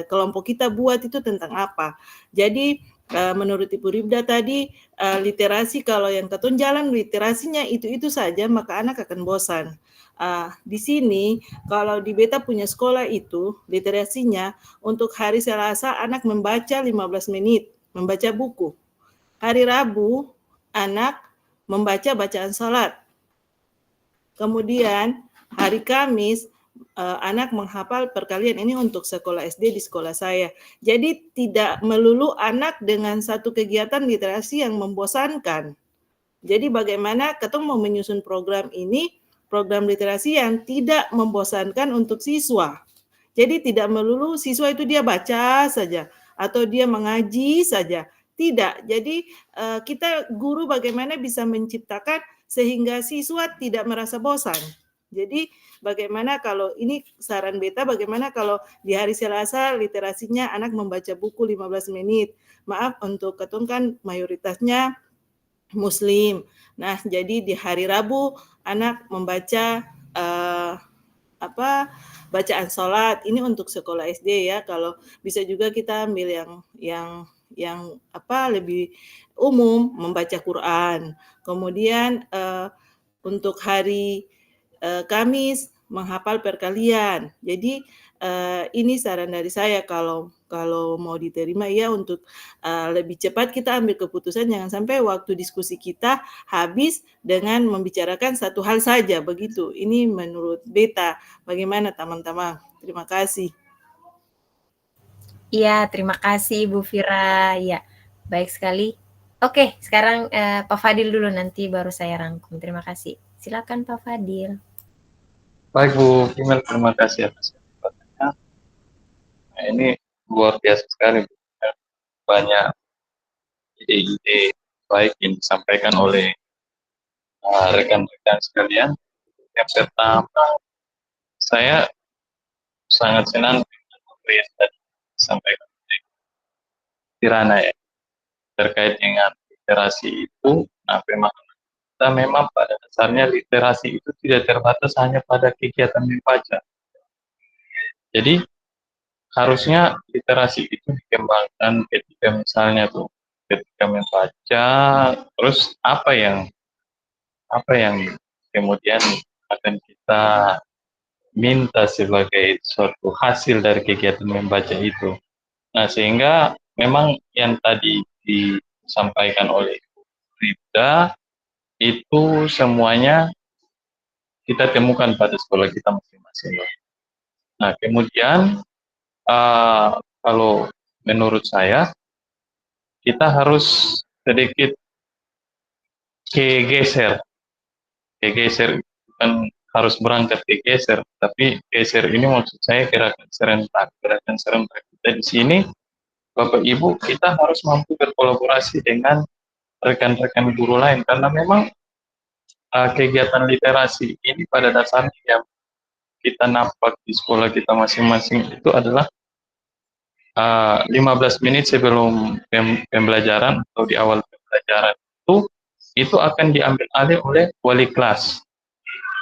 kelompok kita buat itu tentang apa. Jadi menurut Ibu Rifda tadi, literasi kalau yang Katong jalan literasinya itu saja, maka anak akan bosan. Di sini kalau di Beta punya sekolah itu literasinya untuk hari Selasa anak membaca 15 menit, membaca buku. Hari Rabu anak membaca bacaan salat. Kemudian hari Kamis anak menghafal perkalian, ini untuk sekolah SD di sekolah saya. Jadi tidak melulu anak dengan satu kegiatan literasi yang membosankan. Jadi bagaimana Katong mau menyusun program ini, program literasi yang tidak membosankan untuk siswa. Jadi tidak melulu siswa itu dia baca saja atau dia mengaji saja. Tidak. Jadi kita guru bagaimana bisa menciptakan sehingga siswa tidak merasa bosan. Jadi bagaimana kalau ini saran Beta, bagaimana kalau di hari Selasa literasinya anak membaca buku 15 menit. Maaf untuk Katong kan mayoritasnya Muslim. Nah, jadi di hari Rabu anak membaca bacaan sholat. Ini untuk sekolah SD ya. Kalau bisa juga kita ambil yang lebih umum, membaca Quran. Kemudian untuk hari Kamis menghafal perkalian. Jadi ini saran dari saya kalau mau diterima ya, untuk lebih cepat kita ambil keputusan, jangan sampai waktu diskusi kita habis dengan membicarakan satu hal saja begitu. Ini menurut Beta. Bagaimana teman-teman? Terima kasih. Iya, terima kasih Ibu Vira. Ya, baik sekali. Oke, sekarang Pak Fadil dulu, nanti baru saya rangkum. Terima kasih. Silakan Pak Fadil. Baik Bu Female, terima kasih atas kesempatannya. Nah, ini luar biasa sekali, Bu. Banyak ide-ide baik yang disampaikan oleh rekan-rekan sekalian. Yang pertama, saya sangat senang dengan apa yang tadi disampaikan oleh Tirana ya, terkait dengan literasi itu. Nah, memang pada dasarnya literasi itu tidak terbatas hanya pada kegiatan membaca. Jadi harusnya literasi itu dikembangkan ketika misalnya ketika membaca, terus apa yang kemudian akan kita minta sebagai suatu hasil dari kegiatan membaca itu. Nah, sehingga memang yang tadi disampaikan oleh Rifda itu semuanya kita temukan pada sekolah kita masing-masing. Nah, kemudian kalau menurut saya kita harus sedikit kegeser bukan harus berangkat kegeser, tapi geser ini maksud saya gerakan serentak kita di sini. Bapak Ibu, kita harus mampu berkolaborasi dengan rekan-rekan guru lain, karena memang kegiatan literasi ini pada dasarnya yang kita nampak di sekolah kita masing-masing itu adalah 15 menit sebelum pembelajaran atau di awal pembelajaran itu akan diambil alih oleh wali kelas.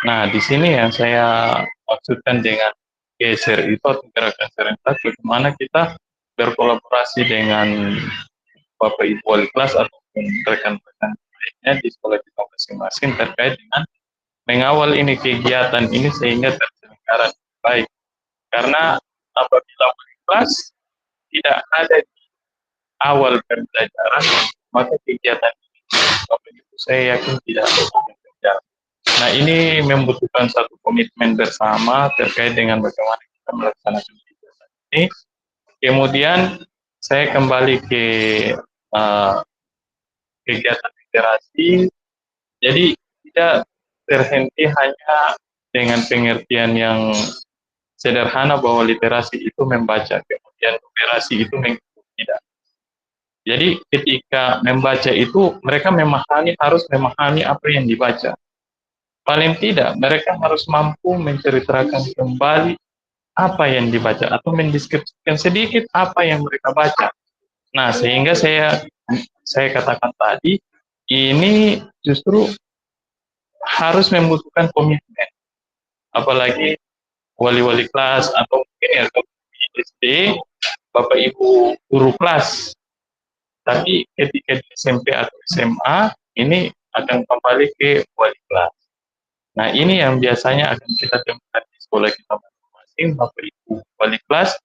Nah, di sini yang saya maksudkan dengan geser itu atau gerakan serentak, bagaimana kita berkolaborasi dengan Bapak Ibu wali kelas ataupun rekan-rekan lainnya di sekolah kita masing-masing terkait dengan mengawal ini kegiatan ini sehingga terselenggara baik. Karena apabila wali kelas tidak ada di awal pembelajaran, maka kegiatan ini Bapak Ibu saya yakin tidak akan berjalan. Nah, ini membutuhkan satu komitmen bersama terkait dengan bagaimana kita melaksanakan kegiatan ini. Kemudian saya kembali ke kegiatan literasi. Jadi tidak terhenti hanya dengan pengertian yang sederhana bahwa literasi itu membaca, kemudian numerasi itu menghitung, tidak. Jadi ketika membaca itu mereka harus memahami apa yang dibaca. Paling tidak mereka harus mampu menceritakan kembali apa yang dibaca atau mendeskripsikan sedikit apa yang mereka baca. Nah, sehingga saya katakan tadi, ini justru harus membutuhkan komitmen. Apalagi wali-wali kelas atau mungkin ya SD, Bapak Ibu guru kelas. Tapi ketika di SMP atau SMA, ini akan kembali ke wali kelas. Nah, ini yang biasanya akan kita temukan di sekolah kita masing-masing, Bapak Ibu wali kelas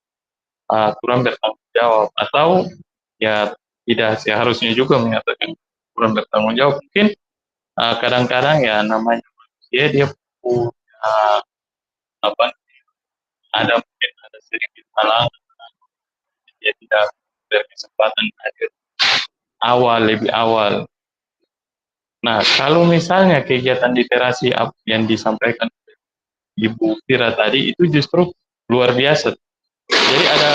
kurang bertanggung jawab, atau ya tidak seharusnya juga menyatakan kurang bertanggung jawab. Mungkin kadang-kadang ya namanya manusia, dia punya mungkin ada sedikit halangan, dia tidak berkesempatan hadir lebih awal. Nah, kalau misalnya kegiatan literasi yang disampaikan Ibu Fira tadi itu justru luar biasa. Jadi ada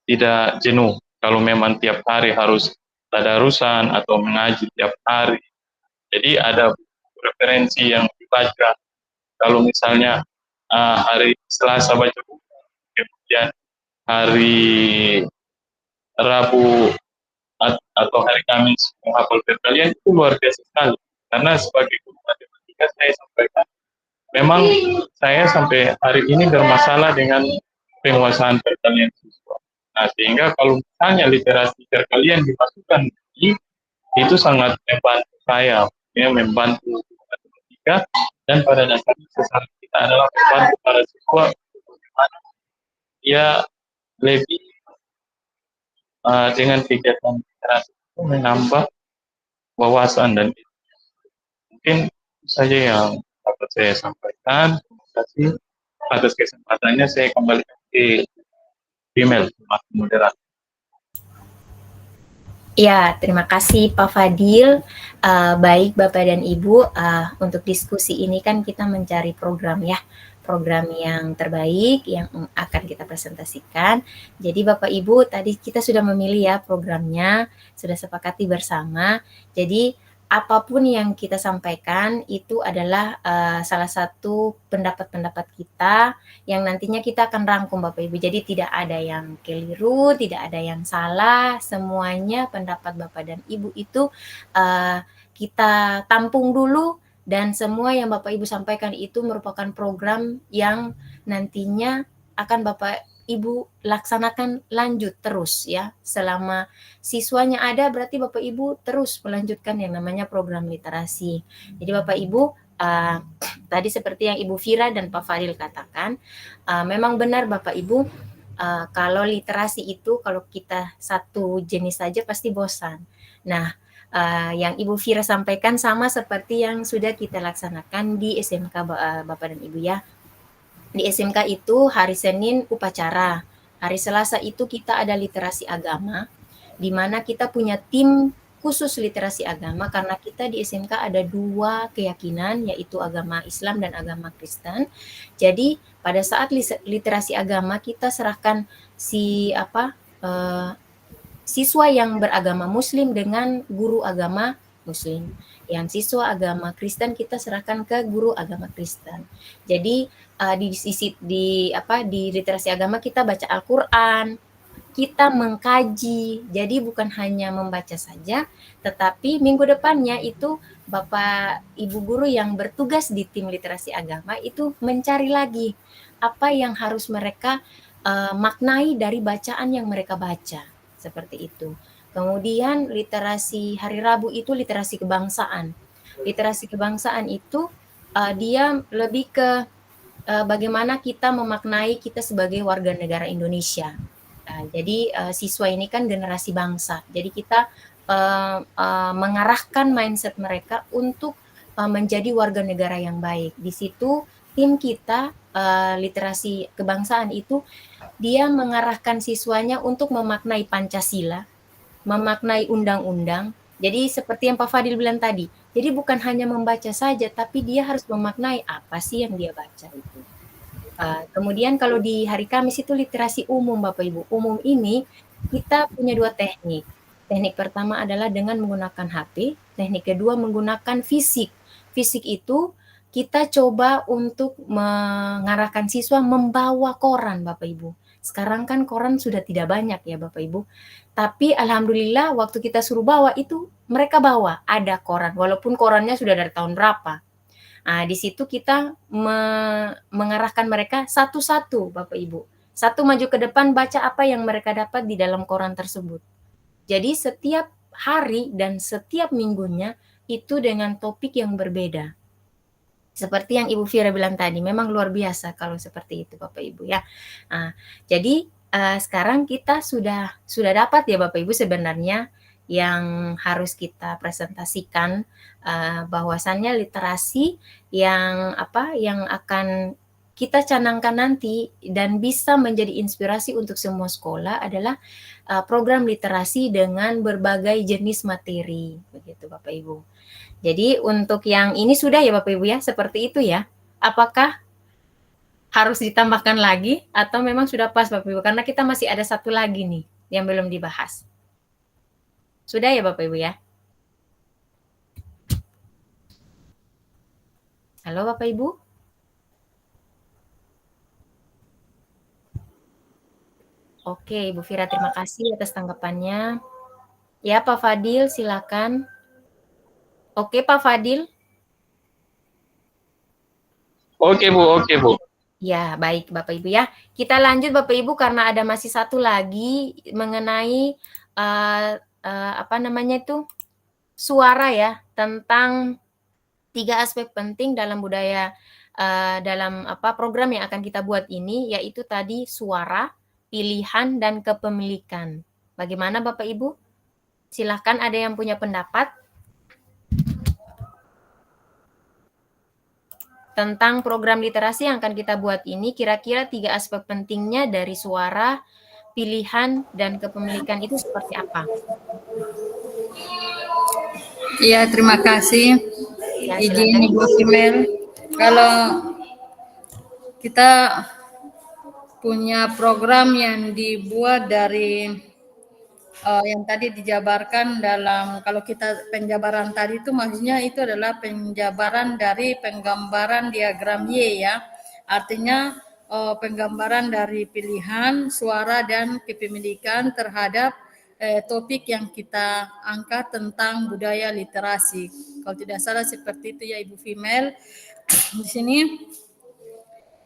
tidak jenuh kalau memang tiap hari harus tadarusan atau mengaji tiap hari. Jadi ada referensi yang dibaca. Kalau misalnya hari Selasa baca buku, kemudian hari Rabu atau hari Kamis menghafal perkalian, itu luar biasa sekali. Karena sebagai guru matematika saya sampaikan, memang saya sampai hari ini bermasalah dengan penguasaan perkalian siswa. Nah, sehingga kalau misalnya literasi perkalian dimasukkan itu sangat membantu saya, ya, membantu matematika, dan pada dasarnya sasaran kita adalah membantu para siswa bagaimana ya lebih dengan kegiatan literasi itu menambah wawasan, dan mungkin itu saja yang dapat saya sampaikan. Terima kasih atas kesempatannya. Saya kembali ke email moderator. Ya, terima kasih Pak Fadil. Baik Bapak dan Ibu, untuk diskusi ini kan kita mencari program yang terbaik yang akan kita presentasikan. Jadi Bapak Ibu, tadi kita sudah memilih ya programnya, sudah sepakati bersama. Jadi apapun yang kita sampaikan itu adalah salah satu pendapat-pendapat kita yang nantinya kita akan rangkum Bapak Ibu. Jadi tidak ada yang keliru, tidak ada yang salah, semuanya pendapat Bapak dan Ibu itu kita tampung dulu, dan semua yang Bapak Ibu sampaikan itu merupakan program yang nantinya akan Bapak Ibu laksanakan lanjut terus ya. Selama siswanya ada, berarti Bapak Ibu terus melanjutkan yang namanya program literasi. Jadi Bapak Ibu, tadi seperti yang Ibu Fira dan Pak Fadil katakan, memang benar Bapak Ibu, kalau literasi itu kalau kita satu jenis saja pasti bosan. Nah, yang Ibu Fira sampaikan sama seperti yang sudah kita laksanakan di SMK Bapak dan Ibu ya. Di SMK itu hari Senin upacara, hari Selasa itu kita ada literasi agama, di mana kita punya tim khusus literasi agama karena kita di SMK ada 2 keyakinan, yaitu agama Islam dan agama Kristen. Jadi pada saat literasi agama kita serahkan siswa yang beragama Muslim dengan guru agama Muslim. Yang siswa agama Kristen kita serahkan ke guru agama Kristen. Jadi di literasi agama kita baca Al-Qur'an, kita mengkaji. Jadi bukan hanya membaca saja, tetapi minggu depannya itu Bapak Ibu guru yang bertugas di tim literasi agama itu mencari lagi apa yang harus mereka maknai dari bacaan yang mereka baca. Seperti itu. Kemudian literasi hari Rabu itu literasi kebangsaan. Literasi kebangsaan itu dia lebih ke bagaimana kita memaknai kita sebagai warga negara Indonesia. Jadi siswa ini kan generasi bangsa. Jadi kita mengarahkan mindset mereka untuk menjadi warga negara yang baik. Di situ tim kita literasi kebangsaan itu dia mengarahkan siswanya untuk memaknai Pancasila, memaknai undang-undang. Jadi seperti yang Pak Fadil bilang tadi, jadi bukan hanya membaca saja, tapi dia harus memaknai apa sih yang dia baca itu. Kemudian kalau di hari Kamis itu literasi umum Bapak Ibu. Umum ini kita punya 2 teknik. Teknik pertama adalah dengan menggunakan HP, teknik kedua menggunakan fisik. Fisik itu kita coba untuk mengarahkan siswa membawa koran Bapak Ibu. Sekarang kan koran sudah tidak banyak ya Bapak Ibu. Tapi alhamdulillah waktu kita suruh bawa itu mereka bawa, ada koran. Walaupun korannya sudah dari tahun berapa. Di situ kita mengarahkan mereka satu-satu, Bapak Ibu. Satu maju ke depan, baca apa yang mereka dapat di dalam koran tersebut. Jadi setiap hari dan setiap minggunya itu dengan topik yang berbeda. Seperti yang Ibu Fira bilang tadi, memang luar biasa kalau seperti itu, Bapak Ibu ya. Jadi sekarang kita sudah dapat ya Bapak Ibu sebenarnya yang harus kita presentasikan bahwasannya literasi yang akan kita canangkan nanti dan bisa menjadi inspirasi untuk semua sekolah adalah program literasi dengan berbagai jenis materi, begitu Bapak Ibu. Jadi untuk yang ini sudah ya Bapak Ibu ya, seperti itu ya. Apakah harus ditambahkan lagi atau memang sudah pas Bapak Ibu? Karena kita masih ada satu lagi nih yang belum dibahas. Sudah ya Bapak Ibu ya? Halo Bapak Ibu? Oke, Ibu Fira terima kasih atas tanggapannya. Ya Pak Fadil silakan. Oke Pak Fadil. Oke Bu. Ya, baik Bapak Ibu ya. Kita lanjut Bapak Ibu karena ada masih satu lagi mengenai suara ya, tentang 3 aspek penting dalam budaya dalam program yang akan kita buat ini, yaitu tadi suara, pilihan, dan kepemilikan. Bagaimana Bapak Ibu? Silahkan ada yang punya pendapat tentang program literasi yang akan kita buat ini, kira-kira 3 aspek pentingnya dari suara, pilihan, dan kepemilikan itu seperti apa? Iya, terima kasih. Ya, Izin silakan Ibu Ibu. Kimel, kalau kita punya program yang dibuat dari yang tadi dijabarkan dalam, kalau kita penjabaran tadi itu maksudnya itu adalah penjabaran dari penggambaran diagram Y ya. Artinya penggambaran dari pilihan, suara, dan kepemilikan terhadap topik yang kita angkat tentang budaya literasi. Kalau tidak salah seperti itu ya Ibu Female. Di sini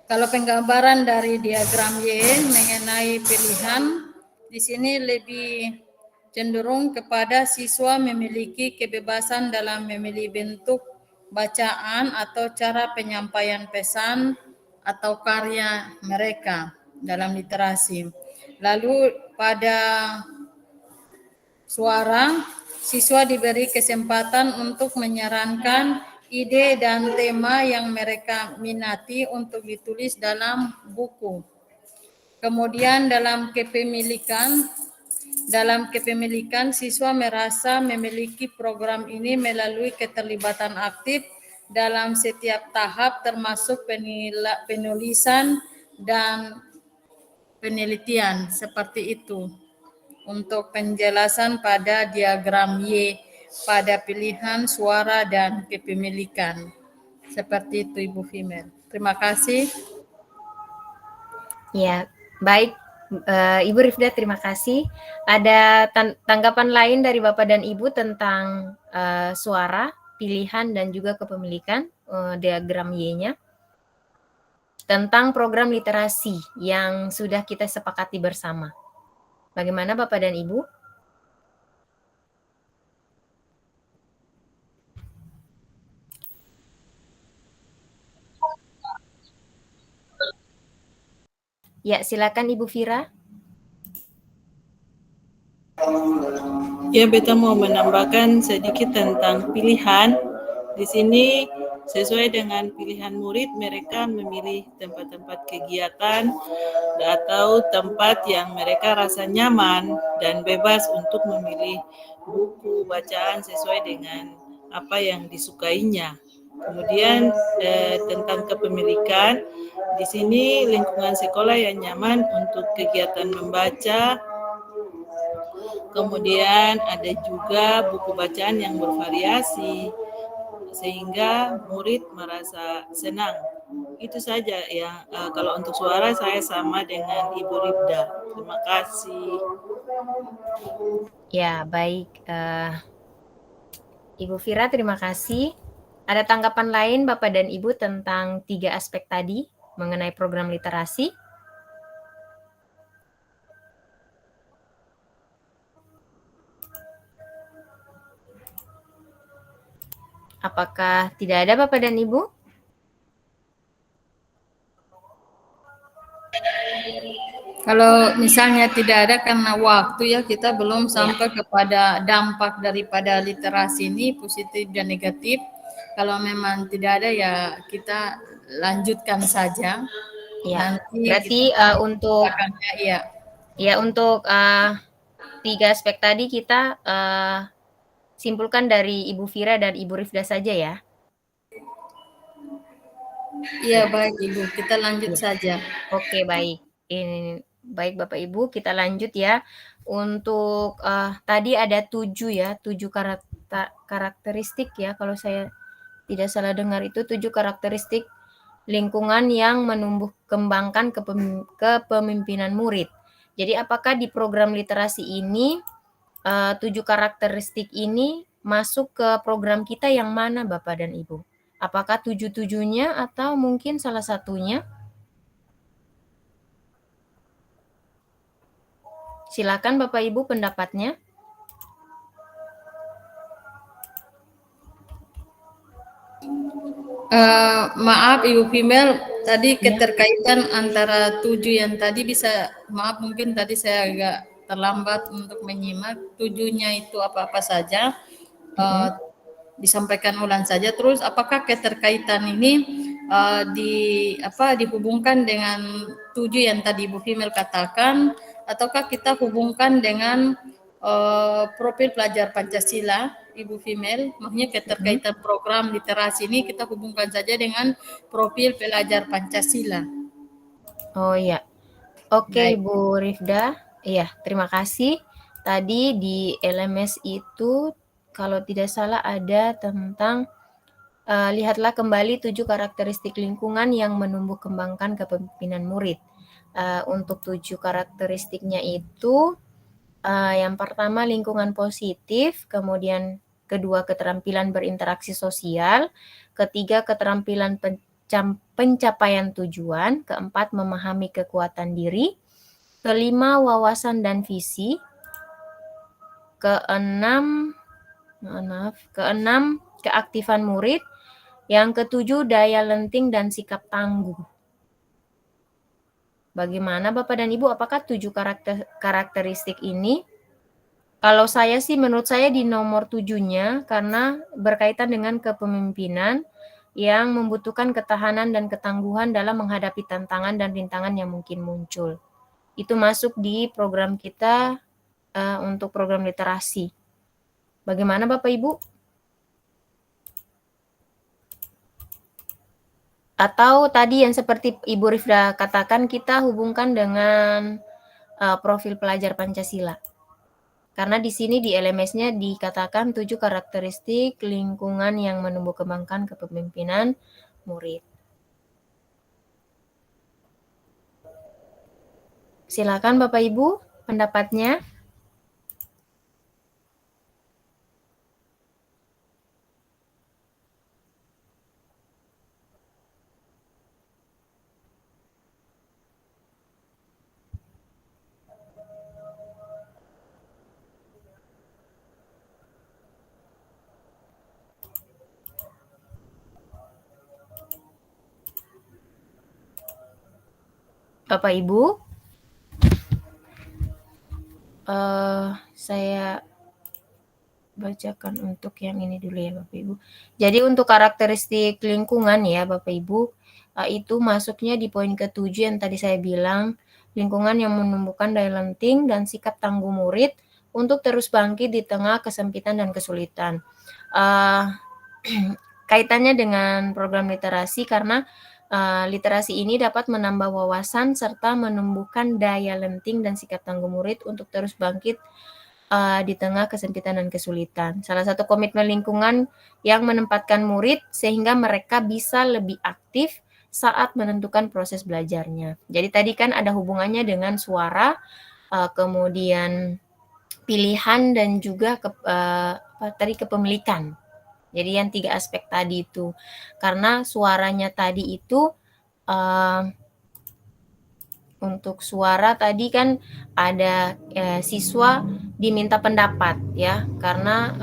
kalau penggambaran dari diagram Y mengenai pilihan, di sini lebih cenderung kepada siswa memiliki kebebasan dalam memilih bentuk bacaan atau cara penyampaian pesan atau karya mereka dalam literasi. Lalu pada suara, siswa diberi kesempatan untuk menyarankan ide dan tema yang mereka minati untuk ditulis dalam buku. Kemudian dalam kepemilikan siswa merasa memiliki program ini melalui keterlibatan aktif dalam setiap tahap termasuk penulisan dan penelitian, seperti itu. Untuk penjelasan pada diagram Y pada pilihan suara dan kepemilikan. Seperti itu Ibu Female. Terima kasih. Ya, baik Ibu Rifda terima kasih. Ada tanggapan lain dari Bapak dan Ibu tentang suara, pilihan, dan juga kepemilikan diagram Y-nya? Tentang program literasi yang sudah kita sepakati bersama. Bagaimana Bapak dan Ibu? Ya, silakan Ibu Fira. Ya, beta mau menambahkan sedikit tentang pilihan. Di sini sesuai dengan pilihan murid, mereka memilih tempat-tempat kegiatan atau tempat yang mereka rasa nyaman dan bebas untuk memilih buku bacaan sesuai dengan apa yang disukainya. Kemudian tentang kepemilikan, di sini lingkungan sekolah yang nyaman untuk kegiatan membaca. Kemudian ada juga buku bacaan yang bervariasi sehingga murid merasa senang. Itu saja ya. Kalau untuk suara saya sama dengan Ibu Ribda. Terima kasih. Ya, baik. Ibu Fira, terima kasih. Ada tanggapan lain Bapak dan Ibu tentang 3 aspek tadi mengenai program literasi? Apakah tidak ada Bapak dan Ibu? Kalau misalnya tidak ada karena waktu ya, kita belum sampai kepada dampak daripada literasi ini positif dan negatif. Kalau memang tidak ada ya kita lanjutkan saja. Ya, Nanti berarti untuk untuk 3 aspek tadi kita simpulkan dari Ibu Fira dan Ibu Rifda saja ya. Iya, baik Ibu, kita lanjut Ya. saja. Oke, baik. Baik Bapak Ibu, kita lanjut ya. Untuk tadi ada 7 ya, 7 karakteristik ya, kalau saya tidak salah dengar itu 7 karakteristik lingkungan yang menumbuh kembangkan kepemimpinan murid. Jadi apakah di program literasi ini 7 karakteristik ini masuk ke program kita yang mana Bapak dan Ibu? Apakah 7-7-nya atau mungkin salah satunya? Silakan Bapak Ibu pendapatnya. Maaf Ibu Female, tadi keterkaitan antara 7 yang tadi bisa, maaf mungkin tadi saya agak terlambat untuk menyimak. 7-nya itu apa-apa saja, disampaikan ulang saja. Terus apakah keterkaitan ini dihubungkan dengan 7 yang tadi Ibu Female katakan, ataukah kita hubungkan dengan profil pelajar Pancasila, Ibu Female? Maksudnya keterkaitan program literasi ini kita hubungkan saja dengan profil pelajar Pancasila. Oh iya. Oke, Baik. Bu Rifda. Iya, terima kasih. Tadi di LMS itu kalau tidak salah ada tentang lihatlah kembali 7 karakteristik lingkungan yang menumbuh kembangkan kepemimpinan murid. Untuk 7 karakteristiknya itu yang pertama lingkungan positif, kemudian kedua keterampilan berinteraksi sosial, ketiga keterampilan pencapaian tujuan, keempat memahami kekuatan diri, kelima wawasan dan visi, keenam keaktifan murid, yang ketujuh daya lenting dan sikap tangguh. Bagaimana Bapak dan Ibu, apakah 7 karakteristik ini? Kalau saya sih, menurut saya di nomor 7-nya, karena berkaitan dengan kepemimpinan yang membutuhkan ketahanan dan ketangguhan dalam menghadapi tantangan dan rintangan yang mungkin muncul. Itu masuk di program kita untuk program literasi. Bagaimana Bapak Ibu? Atau tadi yang seperti Ibu Rifda katakan, kita hubungkan dengan profil pelajar Pancasila. Karena di sini di LMS-nya dikatakan 7 karakteristik lingkungan yang menumbuh kembangkan kepemimpinan murid. Silakan Bapak Ibu pendapatnya. Bapak Ibu, saya bacakan untuk yang ini dulu ya Bapak Ibu. Jadi untuk karakteristik lingkungan ya Bapak Ibu, itu masuknya di poin ke-7 yang tadi saya bilang, lingkungan yang menumbuhkan daya lenting dan sikap tangguh murid untuk terus bangkit di tengah kesempitan dan kesulitan. Kaitannya dengan program literasi karena literasi ini dapat menambah wawasan serta menumbuhkan daya lenting dan sikap tangguh murid untuk terus bangkit di tengah kesempitan dan kesulitan. Salah satu komitmen lingkungan yang menempatkan murid sehingga mereka bisa lebih aktif saat menentukan proses belajarnya. Jadi tadi kan ada hubungannya dengan suara, kemudian pilihan dan juga kepemilikan. Jadi yang 3 aspek tadi itu. Karena suaranya tadi itu untuk suara tadi kan ada siswa diminta pendapat ya, karena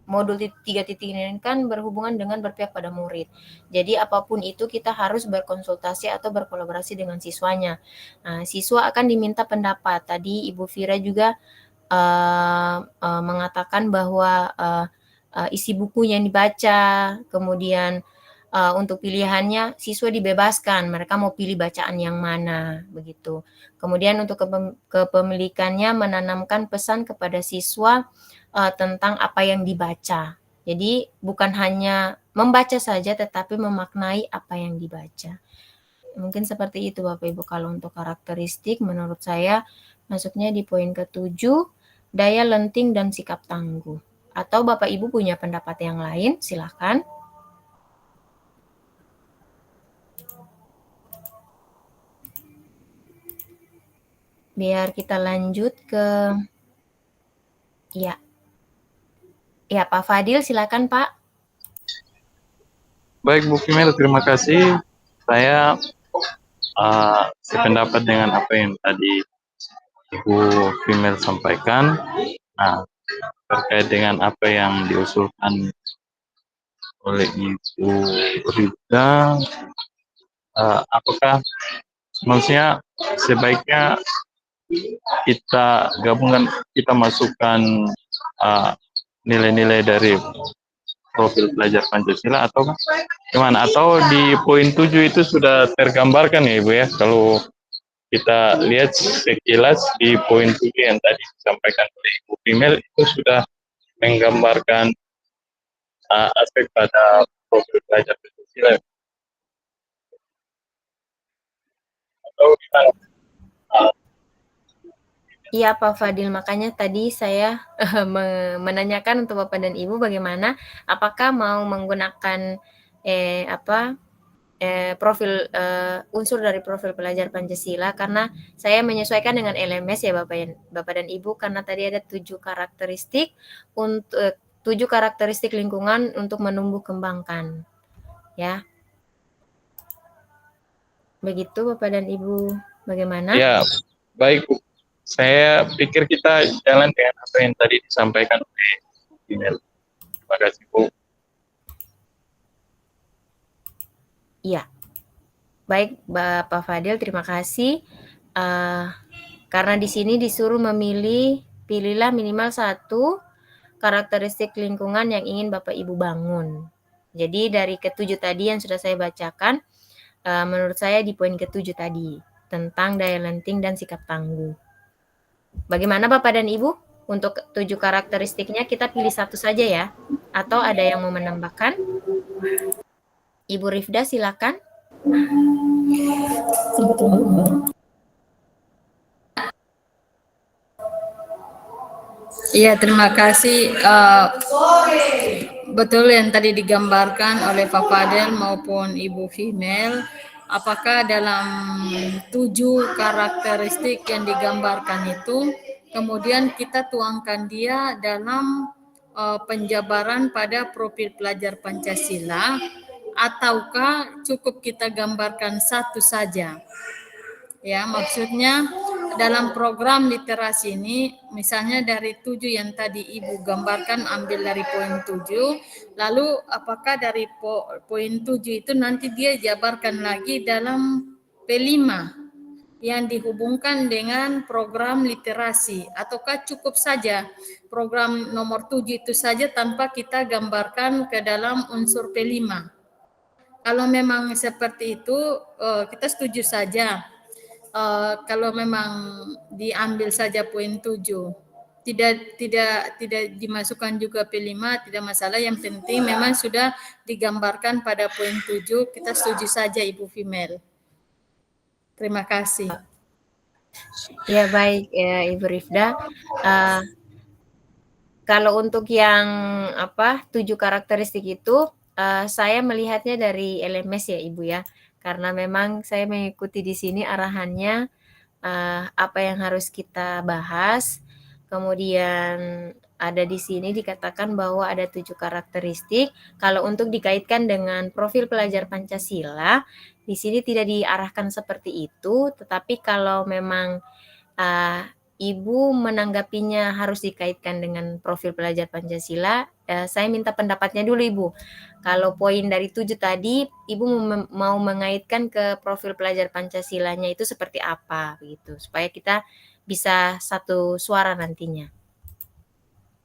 modul 3.0 ini kan berhubungan dengan berpihak pada murid. Jadi apapun itu kita harus berkonsultasi atau berkolaborasi dengan siswanya. Nah, siswa akan diminta pendapat. Tadi Ibu Fira juga mengatakan bahwa isi bukunya yang dibaca, kemudian untuk pilihannya siswa dibebaskan, mereka mau pilih bacaan yang mana, begitu. Kemudian untuk kepemilikannya menanamkan pesan kepada siswa tentang apa yang dibaca. Jadi bukan hanya membaca saja, tetapi memaknai apa yang dibaca. Mungkin seperti itu Bapak Ibu kalau untuk karakteristik menurut saya masuknya di poin ke-7, daya lenting dan sikap tangguh. Atau Bapak Ibu punya pendapat yang lain, silakan. Biar kita lanjut ke ya. Ya, Pak Fadil silakan, Pak. Baik Bu Female, terima kasih. Saya sependapat dengan apa yang tadi Ibu Female sampaikan. Nah, terkait dengan apa yang diusulkan oleh Ibu Rita, apakah maksudnya sebaiknya kita gabungkan, kita masukkan nilai-nilai dari profil pelajar Pancasila atau gimana? Atau di poin 7 itu sudah tergambarkan ya Ibu ya? Kalau kita lihat sekilas di poin 7 yang tadi disampaikan oleh Ibu Female itu sudah menggambarkan aspek pada profil pelajar Pancasila. Atau gimana? Iya Pak Fadil, makanya tadi saya menanyakan untuk Bapak dan Ibu bagaimana, apakah mau menggunakan profil unsur dari profil pelajar Pancasila, karena saya menyesuaikan dengan LMS ya Bapak dan Ibu, karena tadi ada 7 karakteristik untuk 7 karakteristik lingkungan untuk menumbuh kembangkan, ya. Begitu Bapak dan Ibu, bagaimana? Ya, baik Bu. Saya pikir kita jalan dengan apa yang tadi disampaikan oleh Female. Terima kasih Bu. Iya. Baik, Bapak Fadil, terima kasih. Karena di sini disuruh memilih, pilihlah minimal 1 karakteristik lingkungan yang ingin Bapak Ibu bangun. Jadi dari ke-7 tadi yang sudah saya bacakan, menurut saya di poin ke-7 tadi, tentang daya lenting dan sikap tangguh. Bagaimana Bapak dan Ibu? Untuk 7 karakteristiknya kita pilih 1 saja ya? Atau ada yang mau menambahkan? Ibu Rifda silakan. Iya, terima kasih. Betul yang tadi digambarkan oleh Pak Fadel maupun Ibu Female. Apakah dalam 7 karakteristik yang digambarkan itu, kemudian kita tuangkan dia dalam penjabaran pada profil pelajar Pancasila, ataukah cukup kita gambarkan 1 saja? Ya, maksudnya dalam program literasi ini, misalnya dari 7 yang tadi Ibu gambarkan, ambil dari poin 7, lalu apakah dari poin 7 itu nanti dia jabarkan lagi dalam P5 yang dihubungkan dengan program literasi, ataukah cukup saja program nomor 7 itu saja tanpa kita gambarkan ke dalam unsur P5? Kalau memang seperti itu, kita setuju saja. Kalau memang diambil saja poin 7, tidak dimasukkan juga P5, tidak masalah. Yang penting memang sudah digambarkan pada poin 7, kita setuju saja Ibu Female. Terima kasih. Ya baik, ya, Ibu Rifda. Kalau untuk yang 7 karakteristik itu, saya melihatnya dari LMS ya Ibu ya, karena memang saya mengikuti di sini arahannya, apa yang harus kita bahas, kemudian ada di sini dikatakan bahwa ada 7 karakteristik. Kalau untuk dikaitkan dengan profil pelajar Pancasila, di sini tidak diarahkan seperti itu, tetapi kalau memang Ibu menanggapinya harus dikaitkan dengan profil pelajar Pancasila, saya minta pendapatnya dulu Ibu. Kalau poin dari 7 tadi, Ibu mau mengaitkan ke profil pelajar Pancasilanya itu seperti apa, begitu, supaya kita bisa satu suara nantinya.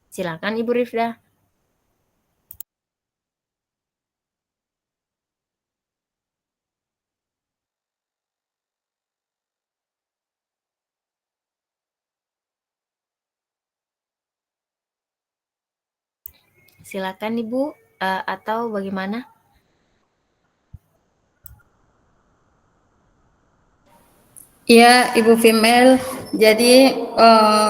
Silakan Ibu Rifda. Silakan Ibu, atau bagaimana? Ya, Ibu Female. Jadi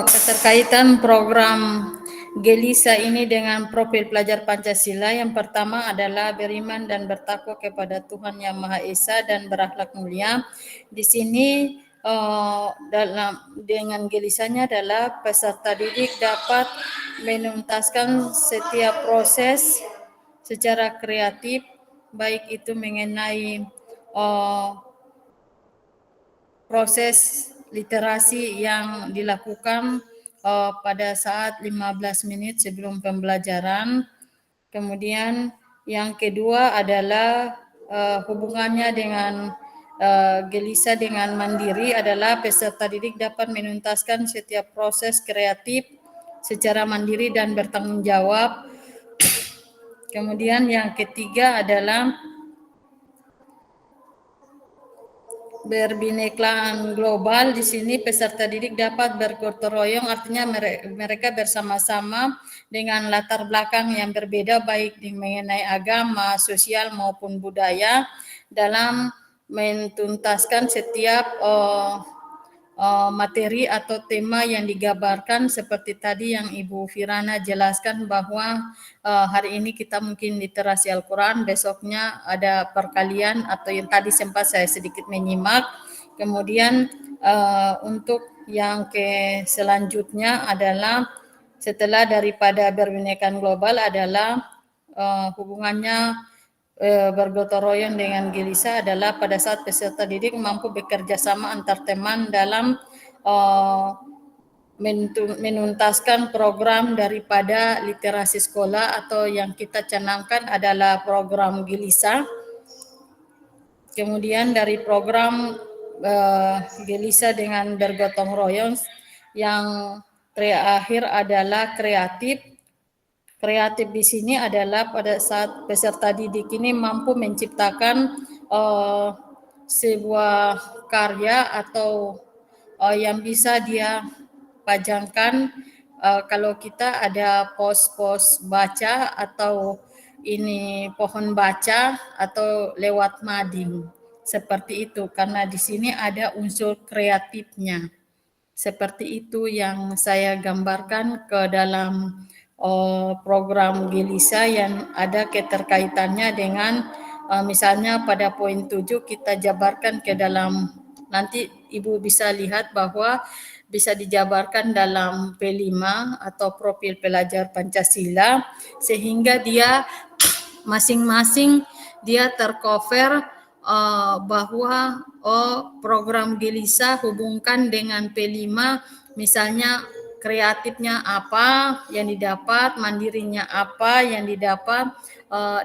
keterkaitan program Gelisa ini dengan profil pelajar Pancasila, yang pertama adalah beriman dan bertakwa kepada Tuhan Yang Maha Esa dan berakhlak mulia. Di sini dalam dengan Gelisanya adalah peserta didik dapat menuntaskan setiap proses secara kreatif, baik itu mengenai proses literasi yang dilakukan pada saat 15 menit sebelum pembelajaran. Kemudian yang kedua adalah hubungannya dengan Gelisa dengan mandiri adalah peserta didik dapat menuntaskan setiap proses kreatif secara mandiri dan bertanggung jawab. Kemudian yang ketiga adalah berbinekaan global. Di sini peserta didik dapat bergotong royong, artinya mereka bersama-sama dengan latar belakang yang berbeda, baik mengenai agama, sosial maupun budaya, dalam menuntaskan setiap materi atau tema yang digambarkan, seperti tadi yang Ibu Firana jelaskan bahwa hari ini kita mungkin literasi Al-Quran, besoknya ada perkalian atau yang tadi sempat saya sedikit menyimak. Kemudian untuk yang selanjutnya adalah setelah daripada berbinekaan global adalah hubungannya bergotong royong dengan Gelisa adalah pada saat peserta didik mampu bekerja sama antar teman dalam menuntaskan program daripada literasi sekolah, atau yang kita canangkan adalah program Gelisa. Kemudian dari program Gelisa dengan bergotong royong, yang terakhir adalah kreatif. Kreatif di sini adalah pada saat peserta didik ini mampu menciptakan sebuah karya atau yang bisa dia pajangkan. Kalau kita ada pos-pos baca atau ini pohon baca atau lewat mading, seperti itu, karena di sini ada unsur kreatifnya. Seperti itu yang saya gambarkan ke dalam program Gelisa yang ada keterkaitannya dengan misalnya pada poin 7 kita jabarkan ke dalam, nanti Ibu bisa lihat bahwa bisa dijabarkan dalam P5 atau profil pelajar Pancasila, sehingga dia masing-masing dia tercover bahwa program Gelisa hubungkan dengan P5, misalnya kreatifnya apa yang didapat, mandirinya apa yang didapat,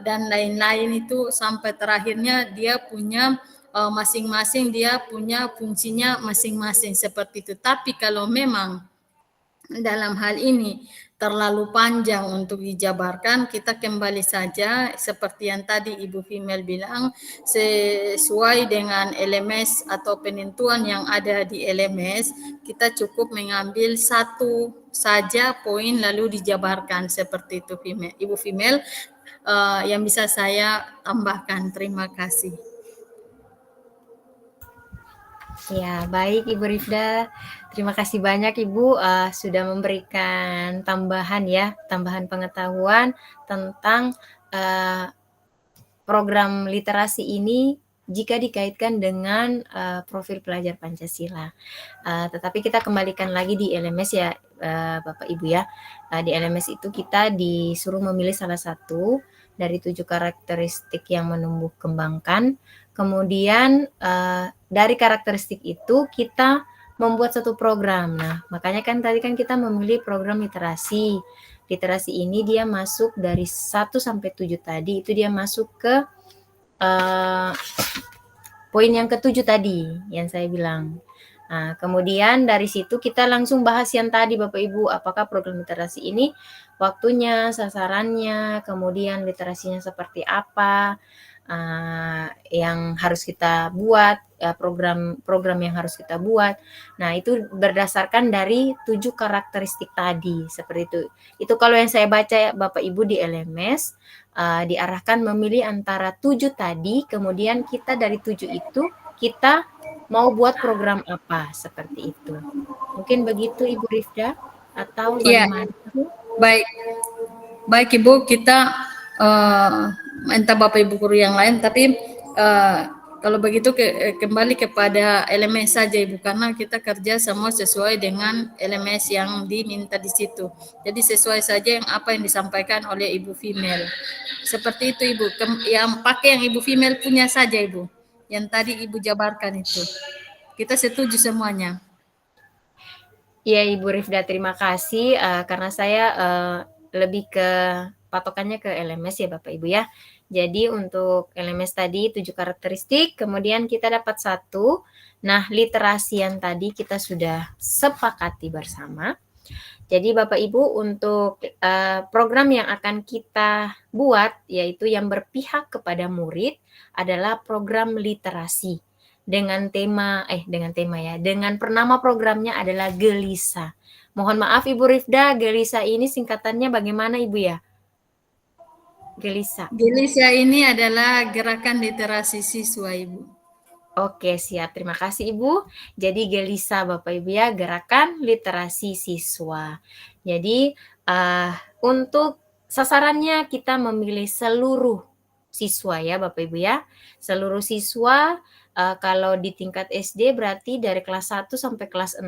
dan lain-lain itu sampai terakhirnya dia punya masing-masing dia punya fungsinya masing-masing seperti itu. Tapi kalau memang dalam hal ini terlalu panjang untuk dijabarkan, kita kembali saja seperti yang tadi Ibu Female bilang, sesuai dengan LMS atau penentuan yang ada di LMS, kita cukup mengambil satu saja poin lalu dijabarkan seperti itu Ibu Female, yang bisa saya tambahkan. Terima kasih. Ya, baik Ibu Rifda. Terima kasih banyak Ibu sudah memberikan tambahan pengetahuan tentang program literasi ini jika dikaitkan dengan profil pelajar Pancasila. Tetapi kita kembalikan lagi di LMS ya Bapak Ibu ya. Di LMS itu kita disuruh memilih salah satu dari 7 karakteristik yang menumbuh kembangkan. Kemudian dari karakteristik itu kita membuat satu program. Nah, makanya kan tadi kan kita memilih program literasi. Literasi ini dia masuk dari 1 sampai 7 tadi, itu dia masuk ke poin yang ke-7 tadi yang saya bilang. Nah, kemudian dari situ kita langsung bahas yang tadi Bapak Ibu, apakah program literasi ini waktunya, sasarannya, kemudian literasinya seperti apa, yang harus kita buat, program yang harus kita buat. Nah, itu berdasarkan dari 7 karakteristik tadi, seperti itu. Itu kalau yang saya baca Bapak Ibu di LMS, diarahkan memilih antara 7 tadi, kemudian kita dari 7 itu, kita mau buat program apa, seperti itu. Mungkin begitu Ibu Rifda, atau bagaimana? Baik. Baik Ibu, kita entah Bapak Ibu guru yang lain, tapi kalau begitu kembali kepada LMS saja Ibu, karena kita kerja semua sesuai dengan LMS yang diminta di situ. Jadi sesuai saja apa yang disampaikan oleh Ibu Female. Seperti itu Ibu, yang pakai yang Ibu Female punya saja Ibu, yang tadi Ibu jabarkan itu. Kita setuju semuanya. Iya Ibu Rifda, terima kasih karena saya lebih ke patokannya ke LMS ya Bapak Ibu ya. Jadi untuk LMS tadi 7 karakteristik, kemudian kita dapat 1. Nah, literasi yang tadi kita sudah sepakati bersama. Jadi Bapak Ibu untuk program yang akan kita buat yaitu yang berpihak kepada murid adalah program literasi. Dengan pernama programnya adalah Gelisa. Mohon maaf Ibu Rifda, Gelisa ini singkatannya bagaimana Ibu ya? Gelisa. Gelisa ini adalah gerakan literasi siswa Ibu. Oke, siap. Terima kasih Ibu. Jadi Gelisa Bapak Ibu ya, gerakan literasi siswa. Jadi untuk sasarannya kita memilih seluruh siswa ya Bapak Ibu ya. Seluruh siswa kalau di tingkat SD berarti dari kelas 1 sampai kelas 6,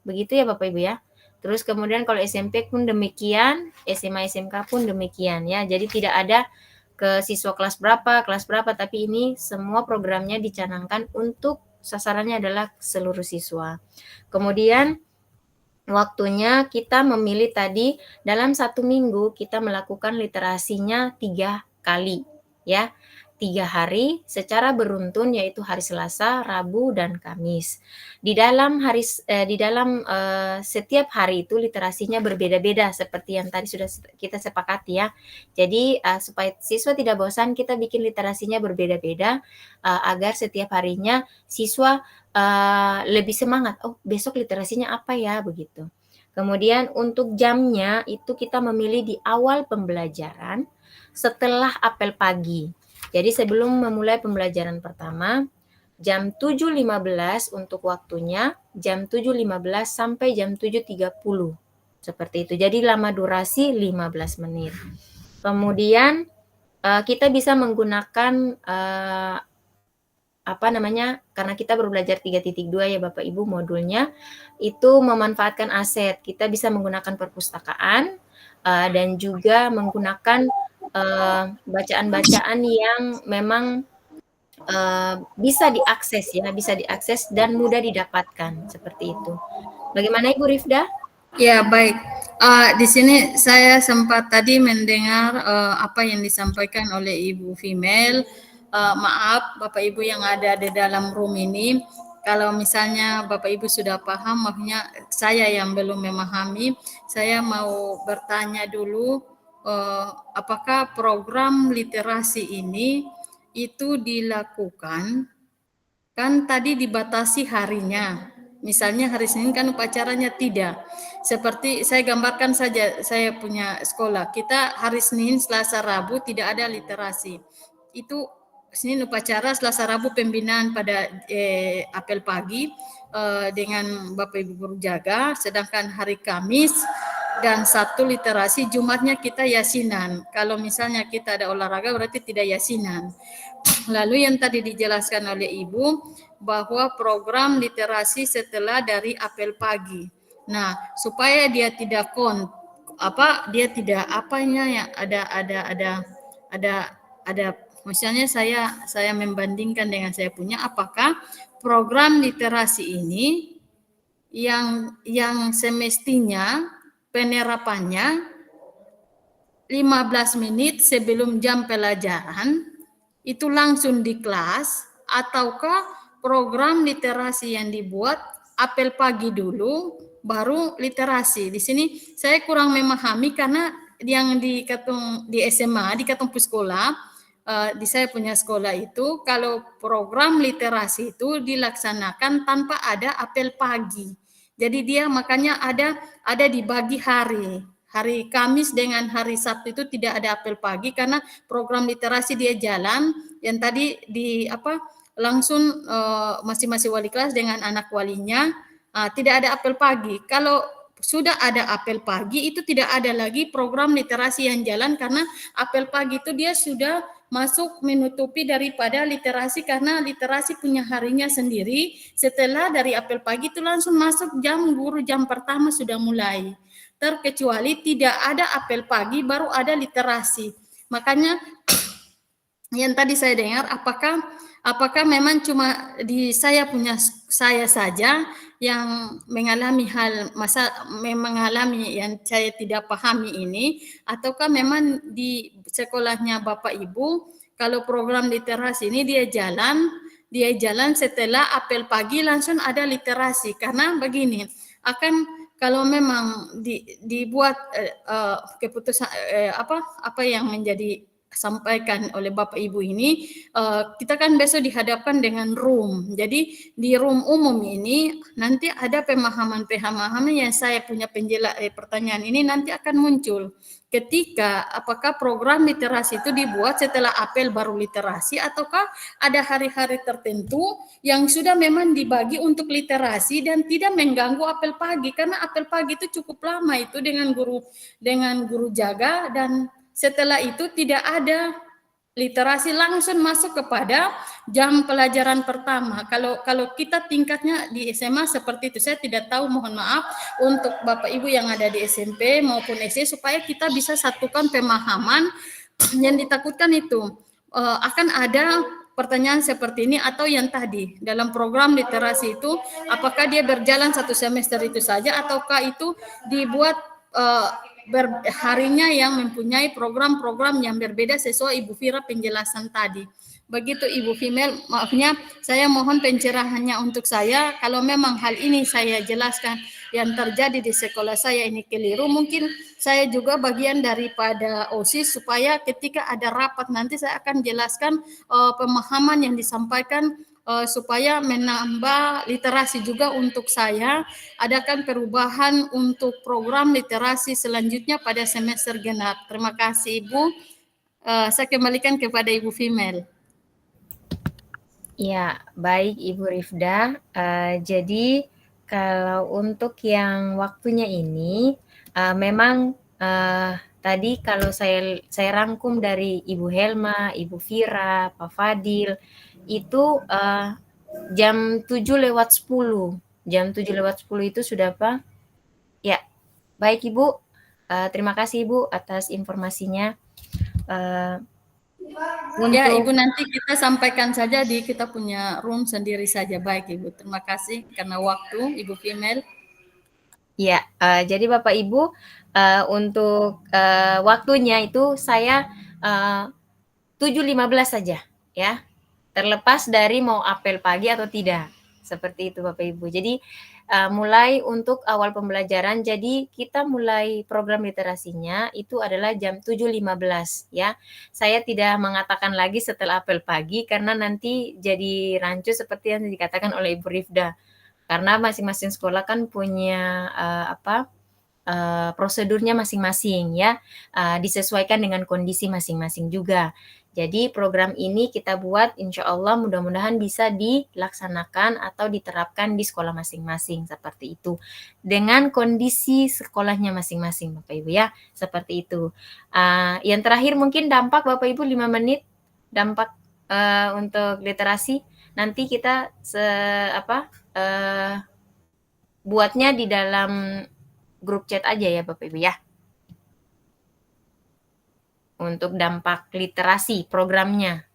begitu ya Bapak Ibu ya. Terus kemudian kalau SMP pun demikian, SMA SMK pun demikian ya. Jadi tidak ada ke siswa kelas berapa, tapi ini semua programnya dicanangkan untuk sasarannya adalah seluruh siswa. Kemudian waktunya kita memilih tadi dalam 1 minggu kita melakukan literasinya 3 kali ya. 3 hari secara beruntun yaitu hari Selasa, Rabu, dan Kamis. Di dalam setiap hari itu literasinya berbeda-beda seperti yang tadi sudah kita sepakati ya. Jadi supaya siswa tidak bosan kita bikin literasinya berbeda-beda agar setiap harinya siswa lebih semangat. Oh, besok literasinya apa ya begitu. Kemudian untuk jamnya itu kita memilih di awal pembelajaran setelah apel pagi. Jadi sebelum memulai pembelajaran pertama, jam 7.15 untuk waktunya, jam 7.15 sampai jam 7.30. Seperti itu. Jadi lama durasi 15 menit. Kemudian kita bisa menggunakan karena kita baru belajar 3.2 ya Bapak Ibu modulnya, itu memanfaatkan aset. Kita bisa menggunakan perpustakaan dan juga menggunakan bacaan-bacaan yang memang bisa diakses dan mudah didapatkan, seperti itu. Bagaimana Ibu Rifda? Ya, baik. Di sini saya sempat tadi mendengar apa yang disampaikan oleh Ibu Female. Maaf Bapak Ibu yang ada di dalam room ini, kalau misalnya Bapak Ibu sudah paham, maksudnya saya yang belum memahami, saya mau bertanya dulu, apakah program literasi ini itu dilakukan, kan tadi dibatasi harinya. Misalnya hari Senin kan upacaranya tidak. Seperti saya gambarkan saja, saya punya sekolah. Kita hari Senin, Selasa, Rabu tidak ada literasi. Itu Senin upacara, Selasa, Rabu pembinaan pada apel pagi dengan Bapak Ibu guru jaga. Sedangkan hari Kamis dan Sabtu literasi, Jumatnya kita yasinan. Kalau misalnya kita ada olahraga berarti tidak yasinan. Lalu yang tadi dijelaskan oleh Ibu bahwa program literasi setelah dari apel pagi. Nah, supaya dia tidak dia tidak apanya ya ada misalnya saya membandingkan dengan saya punya, apakah program literasi ini yang semestinya penerapannya 15 menit sebelum jam pelajaran itu langsung di kelas, ataukah program literasi yang dibuat apel pagi dulu baru literasi. Di sini saya kurang memahami karena yang di SMA, di Katong sekolah, di saya punya sekolah itu, kalau program literasi itu dilaksanakan tanpa ada apel pagi. Jadi dia makanya ada dibagi hari. Hari Kamis dengan hari Sabtu itu tidak ada apel pagi karena program literasi dia jalan yang tadi langsung masing-masing wali kelas dengan anak walinya, tidak ada apel pagi. Kalau sudah ada apel pagi itu tidak ada lagi program literasi yang jalan karena apel pagi itu dia sudah masuk menutupi daripada literasi karena literasi punya harinya sendiri. Setelah dari apel pagi itu langsung masuk jam guru, jam pertama sudah mulai. Terkecuali tidak ada apel pagi baru ada literasi. Makanya yang tadi saya dengar, apakah memang cuma di saya saja yang mengalami mengalami yang saya tidak pahami ini, ataukah memang di sekolahnya Bapak Ibu kalau program literasi ini dia jalan setelah apel pagi langsung ada literasi, karena begini akan kalau memang dibuat keputusan apa yang menjadi sampaikan oleh Bapak Ibu ini, kita kan besok dihadapkan dengan room. Jadi di room umum ini nanti ada pemahaman yang saya punya pertanyaan ini nanti akan muncul. Ketika apakah program literasi itu dibuat setelah apel baru literasi, ataukah ada hari-hari tertentu yang sudah memang dibagi untuk literasi dan tidak mengganggu apel pagi, karena apel pagi itu cukup lama itu dengan guru jaga, dan setelah itu tidak ada literasi, langsung masuk kepada jam pelajaran pertama. Kalau kita tingkatnya di SMA seperti itu, saya tidak tahu, mohon maaf untuk Bapak Ibu yang ada di SMP maupun SD supaya kita bisa satukan pemahaman. Yang ditakutkan itu akan ada pertanyaan seperti ini, atau yang tadi dalam program literasi itu apakah dia berjalan satu semester itu saja, ataukah itu dibuat harinya yang mempunyai program-program yang berbeda sesuai Ibu Fira penjelasan tadi. Begitu Ibu Female, maafnya saya mohon pencerahannya untuk saya. Kalau memang hal ini saya jelaskan yang terjadi di sekolah saya ini keliru, mungkin saya juga bagian daripada OSIS, supaya ketika ada rapat nanti saya akan jelaskan pemahaman yang disampaikan supaya menambah literasi juga untuk saya. Adakan perubahan untuk program literasi selanjutnya pada semester genap. Terima kasih Ibu. Saya kembalikan kepada Ibu Female. Ya, baik Ibu Rifda. Jadi kalau untuk yang waktunya ini, memang tadi kalau saya rangkum dari Ibu Helma, Ibu Fira, Pak Fadil, itu jam 7:10. Jam 7:10 itu sudah apa? Ya, baik Ibu. Terima kasih Ibu atas informasinya. Ya, Untuk Ibu nanti kita sampaikan saja di kita punya room sendiri saja. Baik, Ibu. Terima kasih karena waktu, Ibu Female. ya, jadi Bapak Ibu, untuk waktunya itu saya 7.15 saja, ya. Terlepas dari mau apel pagi atau tidak. Seperti itu Bapak Ibu. Jadi mulai untuk awal pembelajaran, jadi kita mulai program literasinya itu adalah jam 7.15 ya. Saya tidak mengatakan lagi setelah apel pagi karena nanti jadi rancu seperti yang dikatakan oleh Ibu Rifda. Karena masing-masing sekolah kan punya prosedurnya masing-masing ya, disesuaikan dengan kondisi masing-masing juga. Jadi program ini kita buat insya Allah mudah-mudahan bisa dilaksanakan atau diterapkan di sekolah masing-masing seperti itu. Dengan kondisi sekolahnya masing-masing Bapak Ibu ya, seperti itu. Yang terakhir mungkin dampak Bapak Ibu 5 menit, dampak untuk literasi. Nanti kita buatnya di dalam grup chat aja ya Bapak Ibu ya. Untuk dampak literasi programnya.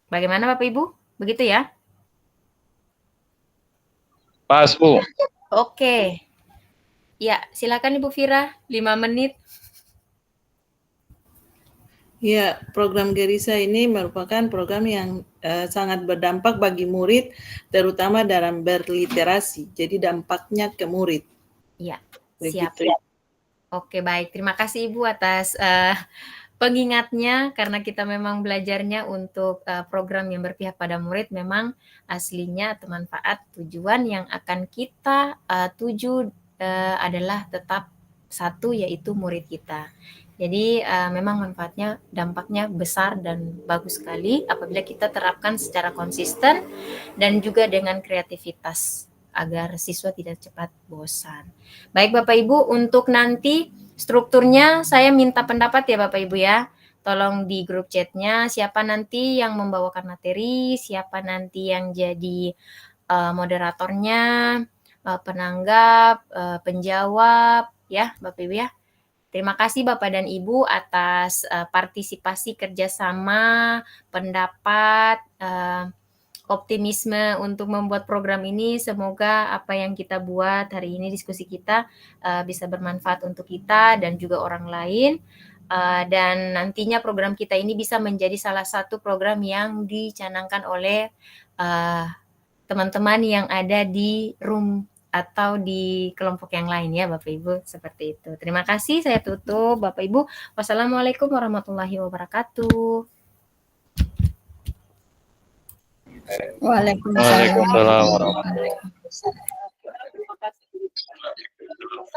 Bagaimana Bapak Ibu? Begitu ya? Pas, Bu. Oke. Ya, silakan Ibu Fira, 5 menit. Ya, program Gerisa ini merupakan program yang sangat berdampak bagi murid, terutama dalam berliterasi. Jadi dampaknya ke murid. Ya, siap. Begitu. Oke, baik. Terima kasih Ibu atas pengingatnya, karena kita memang belajarnya untuk program yang berpihak pada murid, memang aslinya atau manfaat tujuan yang akan kita tuju adalah tetap satu, yaitu murid kita. Jadi memang manfaatnya, dampaknya besar dan bagus sekali apabila kita terapkan secara konsisten dan juga dengan kreativitas agar siswa tidak cepat bosan. Baik Bapak Ibu, untuk nanti strukturnya saya minta pendapat ya Bapak Ibu ya. Tolong di grup chatnya siapa nanti yang membawakan materi, siapa nanti yang jadi moderatornya, penanggap, penjawab ya Bapak Ibu ya. Terima kasih Bapak dan Ibu atas partisipasi kerjasama, pendapat, optimisme untuk membuat program ini. Semoga apa yang kita buat hari ini, diskusi kita bisa bermanfaat untuk kita dan juga orang lain. Dan nantinya program kita ini bisa menjadi salah satu program yang dicanangkan oleh teman-teman yang ada di room atau di kelompok yang lain ya Bapak Ibu, seperti itu. Terima kasih, saya tutup Bapak Ibu. Wassalamualaikum warahmatullahi wabarakatuh. Waalaikumsalam warahmatullahi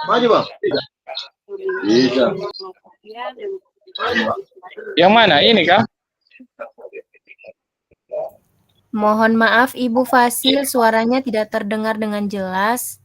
Maju bang. Bisa. Yang mana ini kah? Mohon maaf Ibu Fasil, suaranya tidak terdengar dengan jelas.